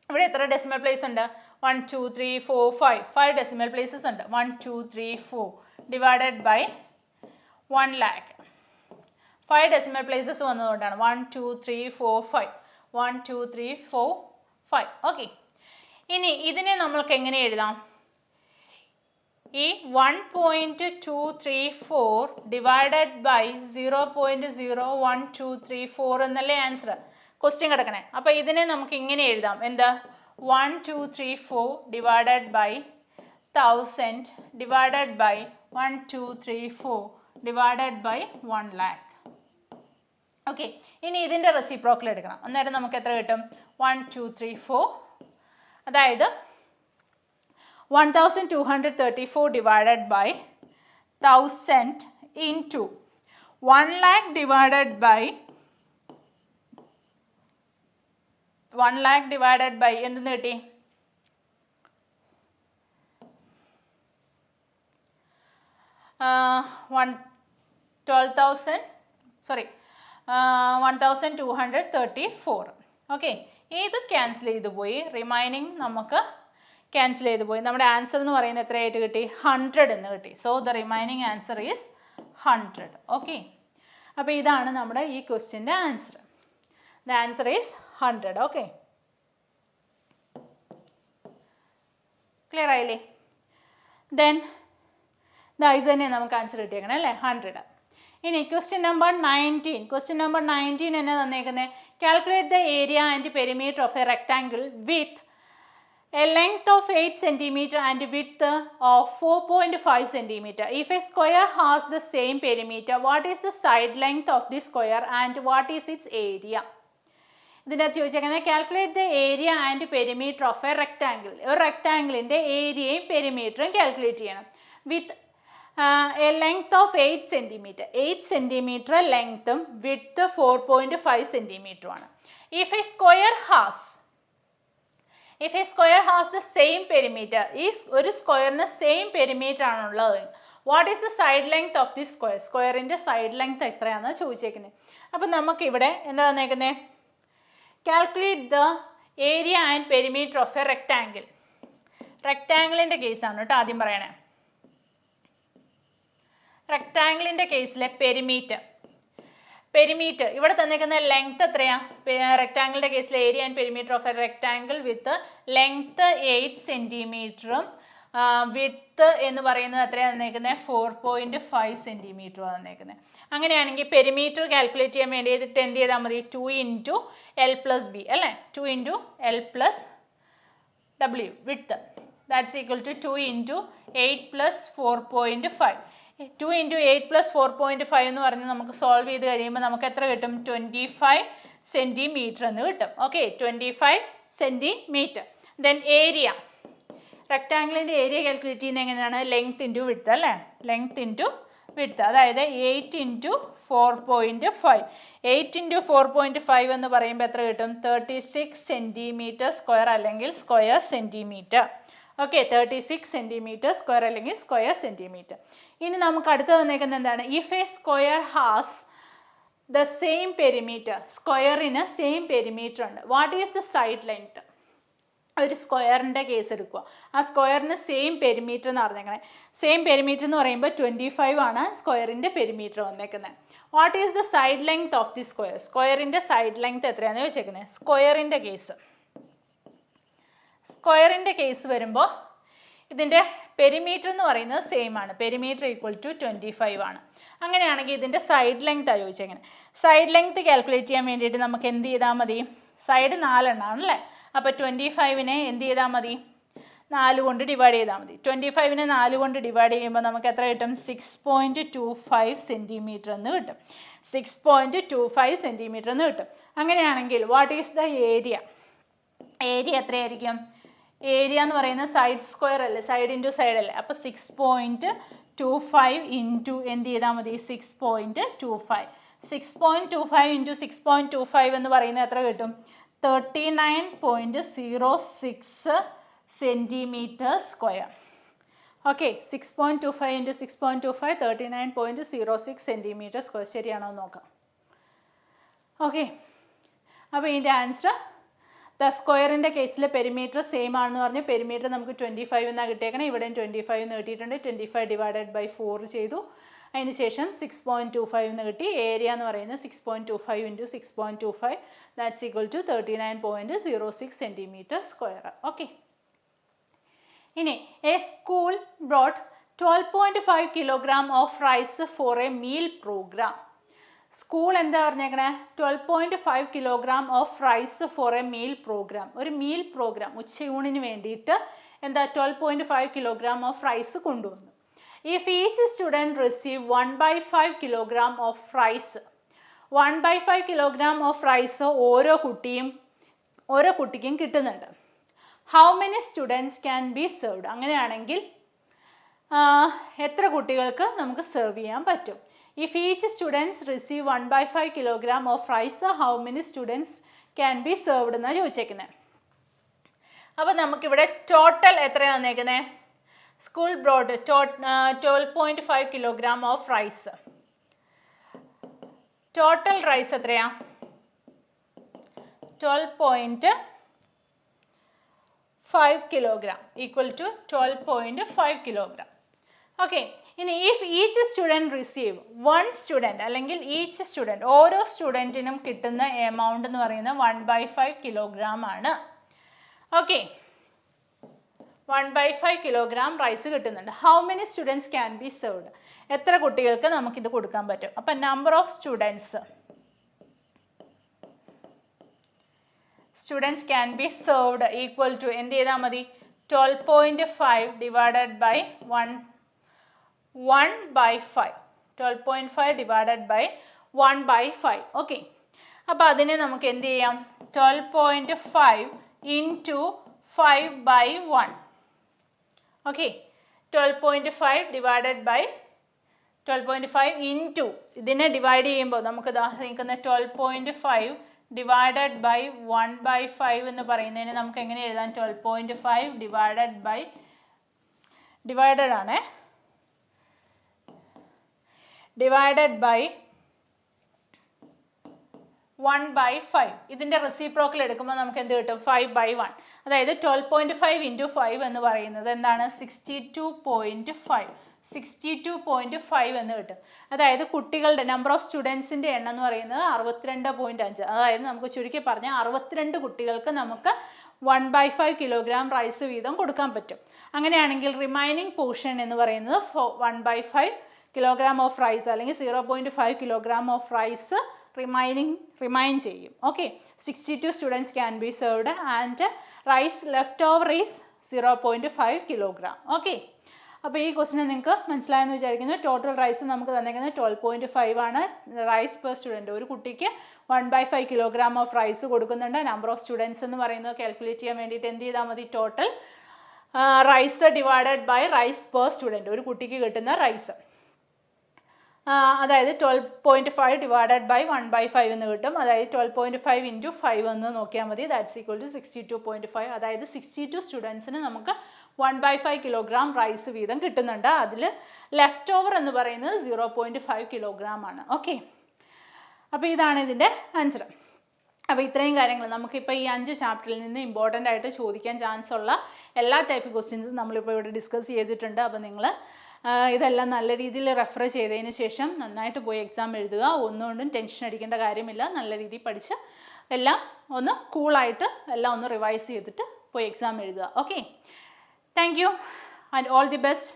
ഇവിടെ എത്ര ഡെസിമൽ പ്ലേസ് ഉണ്ട്? 1, 2, 3, 4, 5 ഡെസിമൽ പ്ലേസസ് ഉണ്ട്. 1, 2, 3, 4 divided by 1 lakh. 5 decimal places വന്നതുകൊണ്ടാണ് 1, 2, 3, 4, 5. 1, 2, 3, 4, 5. ഓക്കെ, ഇനി ഇതിനെ നമ്മൾക്ക് എങ്ങനെ എഴുതാം? ഈ 1.234 ഡിവൈഡഡ് ബൈ 0.01234 എന്നല്ലേ ആൻസർ ക്വസ്റ്റ്യൻ കിടക്കണേ. അപ്പോൾ ഇതിനെ നമുക്ക് ഇങ്ങനെ എഴുതാം. എന്താ? 1234 divided by 1000 divided by 1234 divided by 1 lakh. Okay, ഇനി ഇതിൻ്റെ റെസിപ്രോക്കൽ എടുക്കണം. അന്നേരം നമുക്ക് എത്ര കിട്ടും? 1 2 3 4, അതായത് 1234 divided by 1000 into 1 lakh divided by 1 lakh divided by എന്തെന്ന് കിട്ടി? 1234. ഓക്കെ, ഇത് ക്യാൻസൽ ചെയ്ത് പോയി, റിമൈനിങ് നമുക്ക് ക്യാൻസൽ ചെയ്ത് പോയി. നമ്മുടെ ആൻസർ എന്ന് പറയുന്നത് എത്രയായിട്ട് കിട്ടി? 100 എന്ന് കിട്ടി. So the remaining answer is 100. Okay, അപ്പോൾ ഇതാണ് നമ്മുടെ ഈ ക്വസ്റ്റ്യൻ്റെ answer. The answer is 100. Okay, clear ആയില്ലേ? ദെൻ ഇത് തന്നെ നമുക്ക് ആൻസർ കിട്ടിയേക്കണം അല്ലേ, 100. ഇനി ക്വസ്റ്റ്യൻ നമ്പർ 19. ക്വസ്റ്റ്യൻ നമ്പർ 19 എന്നെ തന്നേക്കുന്നത് calculate the area and perimeter of a rectangle with a length of 8 cm and width of 4.5 cm. If a square has the same perimeter, what is the side length of the square and what is its area? ഇതിൻ്റെ ചോദിച്ചേക്കുന്നത് calculate the area and perimeter of a rectangle. ഒരു റെക്ടാങ്കിളിൻ്റെ ഏരിയയും പെരിമീറ്ററും calculate ചെയ്യണം. With a length of 8 cm. 8 cm ലെങ്ത്തും width 4.5 cm ആണ്. If a square has the same perimeter, ഈ ഒരു സ്ക്വയറിന് സെയിം പെരിമീറ്റർ ആണുള്ളത്, what is the side length of the square? സ്ക്വയറിൻ്റെ സൈഡ് ലെങ്ത് എത്രയാണെന്ന് ചോദിച്ചേക്കുന്നത്. അപ്പം നമുക്കിവിടെ എന്താ തന്നേക്കുന്നത്? Calculate the area and perimeter of a rectangle. റെക്ടാങ്കിളിൻ്റെ കേസാണ് കേട്ടോ ആദ്യം പറയണേ. റെക്ടാങ്കിളിൻ്റെ കേസിലെ പെരിമീറ്റർ ഇവിടെ തന്നിരിക്കുന്ന ലെങ്ത് എത്രയാണ്? റെക്ടാങ്കിളിൻ്റെ കേസിലെ area and perimeter of a rectangle with length 8 cm width എന്ന് പറയുന്നത് എത്രയാണ് തന്നേക്കുന്നത്? 4.5 cm തന്നേക്കുന്നത്. അങ്ങനെയാണെങ്കിൽ പെരിമീറ്റർ കാൽക്കുലേറ്റ് ചെയ്യാൻ വേണ്ടിയിട്ട് എന്ത് ചെയ്താൽ മതി? 2 × L+B അല്ലേ, 2 × L+W width, that's equal to 2 × 8 + 4.5. 2 × 8 + 4.5 എന്ന് പറഞ്ഞ് നമുക്ക് സോൾവ് ചെയ്ത് കഴിയുമ്പോൾ നമുക്ക് എത്ര കിട്ടും? 25 cm എന്ന് കിട്ടും. ഓക്കെ, 25 cm. ദെൻ ഏരിയ, റെക്ടാങ്കിളിൻ്റെ ഏരിയ കാൽക്കുലേറ്റ് ചെയ്യുന്നത് എങ്ങനെയാണ്? ലെങ്ത് ഇൻറ്റു വിഡ്ത്ത് അല്ലേ, ലെങ്ത് ഇൻറ്റു വിഡ്ത്ത്, അതായത് 8 × 4.5. 8 × 4.5 എന്ന് പറയുമ്പോൾ എത്ര കിട്ടും? 36 cm² അല്ലെങ്കിൽ സ്ക്വയർ സെൻറ്റിമീറ്റർ. ഓക്കെ, 36 cm² അല്ലെങ്കിൽ സ്ക്വയർ സെൻറ്റിമീറ്റർ. ഇനി നമുക്ക് അടുത്ത് തന്നേക്കുന്നത് എന്താണ്? If A square has the same perimeter, സ്ക്വയറിന് സെയിം പെരിമീറ്റർ ഉണ്ട്, what is the side length? ഒരു സ്ക്വയറിൻ്റെ കേസ് എടുക്കുക. ആ സ്ക്വയറിന് സെയിം പെരിമീറ്റർ എന്ന് പറഞ്ഞേക്കണേ. സെയിം പെരിമീറ്റർ എന്ന് പറയുമ്പോൾ 25 ആണ് സ്ക്വയറിൻ്റെ പെരിമീറ്റർ വന്നേക്കുന്നത്. What is the side length of the square? സ്ക്വയറിൻ്റെ സൈഡ് ലെങ്ത് എത്രയാണെന്ന് ചോദിച്ചേക്കുന്നത്. സ്ക്വയറിൻ്റെ കേസ് വരുമ്പോൾ ഇതിൻ്റെ പെരിമീറ്റർ എന്ന് പറയുന്നത് സെയിം ആണ്. പെരിമീറ്റർ ഈക്വൽ ടു 25 ആണ്. അങ്ങനെയാണെങ്കിൽ ഇതിൻ്റെ സൈഡ് ലെങ്ത്താണ് ചോദിച്ചേക്കുന്നത്. സൈഡ് ലെങ്ത് കാൽക്കുലേറ്റ് ചെയ്യാൻ വേണ്ടിയിട്ട് നമുക്ക് എന്ത് ചെയ്താൽ മതി? സൈഡ് 4 എണ്ണമാണല്ലേ, അപ്പോൾ 25നെ എന്ത് ചെയ്താൽ മതി? 4 കൊണ്ട് ഡിവൈഡ് ചെയ്താൽ മതി. 25നെ 4 കൊണ്ട് ഡിവൈഡ് ചെയ്യുമ്പോൾ നമുക്ക് എത്ര കിട്ടും? 6.25 cm എന്ന് കിട്ടും. 6.25 cm എന്ന് കിട്ടും. അങ്ങനെയാണെങ്കിൽ what is the area? Area എത്രയായിരിക്കും? ഏരിയ എന്ന് പറയുന്നത് സൈഡ് സ്ക്വയർ അല്ലേ, സൈഡ് ഇൻറ്റു സൈഡ് അല്ലേ, അപ്പോൾ 6.25 ഇൻറ്റു എന്ത് ചെയ്താൽ മതി? 6.25. 6.25 ഇൻറ്റു 6.25 എന്ന് പറയുന്നത് എത്ര കിട്ടും? 39.06 cm². Okay, 6.25 into 6.25 39.06 cm². ശരിയാണോ എന്ന് നോക്കാം. ഓക്കെ, അപ്പോൾ ഇതിൻ്റെ ആൻസർ ദ സ്ക്വയറിൻ്റെ കേസിലെ പെരിമീറ്റർ സെയിം ആണെന്ന് പറഞ്ഞ് പെരിമീറ്റർ നമുക്ക് 25 എന്നാണ് കിട്ടിയേക്കണം. ഇവിടെയും 25 എന്ന് കിട്ടിയിട്ടുണ്ട്. 25 ഡിവൈഡഡ് ബൈ 4 ചെയ്തു. അതിന് ശേഷം 6.25 എന്ന് കിട്ടി. ഏരിയ എന്ന് പറയുന്നത് 6.25 into 6.25 that's equal to 39.06 cm². Okay, ഇനി a school brought 12.5 kilogram of rice for a meal programme. School എന്താ പറഞ്ഞേക്കണേ? 12.5 kilogram of rice for a meal programme. ഒരു മീൽ പ്രോഗ്രാം, ഉച്ചയൂണിന് വേണ്ടിയിട്ട് എന്താ 12.5 kilogram ഓഫ് റൈസ് കൊണ്ടുവന്നു. If each student receive 1/5 kilogram of rice, 1/5 kilogram of rice ഓരോ കുട്ടിക്കും കിട്ടുന്നുണ്ട്. How many students can be served? അങ്ങനെയാണെങ്കിൽ എത്ര കുട്ടികൾക്ക് നമുക്ക് സെർവ് ചെയ്യാൻ പറ്റും? If each students receive 1/5 kilogram of rice how many students can be served എന്നാണ് ചോദിച്ചേക്കുന്നത്. അപ്പോൾ നമുക്കിവിടെ ടോട്ടൽ എത്രയാണ് തന്നേക്കുന്നത്? School brought 12.5 kilogram of rice. Total rice എത്രയാ? 12.5 kilogram equal to 12.5 kilogram. Okay, ഇനി if each student receive 1 student അല്ലെങ്കിൽ each student ഓരോ സ്റ്റുഡൻറ്റിനും കിട്ടുന്ന എമൗണ്ട് എന്ന് പറയുന്നത് 1/5 കിലോഗ്രാം ആണ്. ഓക്കെ, 1/5 കിലോഗ്രാം റൈസ് കിട്ടുന്നുണ്ട്. How many students can be served? എത്ര കുട്ടികൾക്ക് നമുക്കിത് കൊടുക്കാൻ പറ്റും? അപ്പം number of students can be served equal to എന്ത് ചെയ്താൽ മതി? 12.5 divided by 1/5. 12.5 divided by 1/5. Okay, അപ്പോൾ അതിനെ നമുക്ക് എന്ത് ചെയ്യാം? 12.5 into 5/1. Okay, 12.5 divided by 12.5 into ഇതിനെ ഡിവൈഡ് ചെയ്യുമ്പോൾ നമുക്ക് നിൽക്കുന്ന 12.5 ഡിവൈഡഡ് ബൈ 1/5 എന്ന് പറയുന്നതിന് നമുക്ക് എങ്ങനെ എഴുതാം? 12.5 ഡിവൈഡഡ് ബൈ ഡിവൈഡഡ് 1/5. ഇതിൻ്റെ റെസിപ്രോക്കൽ എടുക്കുമ്പോൾ നമുക്ക് എന്ത് കിട്ടും? 5/1. അതായത് 12.5 ഇൻറ്റു 5 എന്ന് പറയുന്നത് എന്താണ്? 62.5 എന്ന് കിട്ടും. അതായത് കുട്ടികളുടെ നമ്പർ ഓഫ് സ്റ്റുഡൻസിൻ്റെ എണ്ണം എന്ന് പറയുന്നത് 62.5. അതായത് നമുക്ക് ചുരുക്കി പറഞ്ഞാൽ 62 കുട്ടികൾക്ക് നമുക്ക് 1/5 കിലോഗ്രാം റൈസ് വീതം കൊടുക്കാൻ പറ്റും. അങ്ങനെയാണെങ്കിൽ റിമൈനിങ് പോർഷൻ എന്ന് പറയുന്നത് 1/5 കിലോഗ്രാം ഓഫ് റൈസ് അല്ലെങ്കിൽ 0.5 കിലോഗ്രാം ഓഫ് റൈസ് റിമൈൻ ചെയ്യും. Okay, 62 students can be served and rice left over is 0.5 kilogram. Okay, അപ്പോൾ ഈ ക്വസ്റ്റിന് നിങ്ങൾക്ക് മനസ്സിലായെന്ന് വിചാരിക്കുന്നു. ടോട്ടൽ റൈസ് നമുക്ക് തന്നിരിക്കുന്നത് 12.5 ആണ്. റൈസ് പെർ സ്റ്റുഡൻറ്റ് ഒരു കുട്ടിക്ക് 1/5 കിലോഗ്രാം ഓഫ് റൈസ് കൊടുക്കുന്നുണ്ട്. നമ്പർ ഓഫ് സ്റ്റുഡൻസ് എന്ന് പറയുന്നത് കാൽക്കുലേറ്റ് ചെയ്യാൻ വേണ്ടിയിട്ട് എന്ത് ചെയ്താൽ മതി? Total rice divided by rice per student ഒരു കുട്ടിക്ക് കിട്ടുന്ന റൈസ്, അതായത് 12.5 ഡിവൈഡഡ് ബൈ 1/5 എന്ന് കിട്ടും. അതായത് 12.5 ഇൻറ്റു 5 എന്ന് നോക്കിയാൽ മതി. That's equal to 62.5. അതായത് 62 സ്റ്റുഡൻസിന് നമുക്ക് 1/5 കിലോഗ്രാം റൈസ് വീതം കിട്ടുന്നുണ്ട്. അതിൽ ലെഫ്റ്റ് ഓവർ എന്ന് പറയുന്നത് 0.5 കിലോഗ്രാം ആണ്. ഓക്കെ, അപ്പോൾ ഇതാണ് ഇതിൻ്റെ ആൻസർ. അപ്പോൾ ഇത്രയും കാര്യങ്ങൾ നമുക്കിപ്പോൾ ഈ 5 ചാപ്റ്ററിൽ നിന്ന് ഇമ്പോർട്ടൻ്റ് ആയിട്ട് ചോദിക്കാൻ ചാൻസ് ഉള്ള എല്ലാ ടൈപ്പ് ക്വസ്റ്റ്യൻസും നമ്മളിപ്പോൾ ഇവിടെ ഡിസ്കസ് ചെയ്തിട്ടുണ്ട്. അപ്പോൾ നിങ്ങൾ ഇതെല്ലാം നല്ല രീതിയിൽ റെഫർ ചെയ്തതിന് ശേഷം നന്നായിട്ട് പോയി എക്സാം എഴുതുക. ഒന്നുകൊണ്ടും ടെൻഷൻ അടിക്കേണ്ട കാര്യമില്ല. നല്ല രീതിയിൽ പഠിച്ച് എല്ലാം ഒന്ന് കൂളായിട്ട് എല്ലാം ഒന്ന് റിവൈസ് ചെയ്തിട്ട് പോയി എക്സാം എഴുതുക. Okay, thank you and all the best.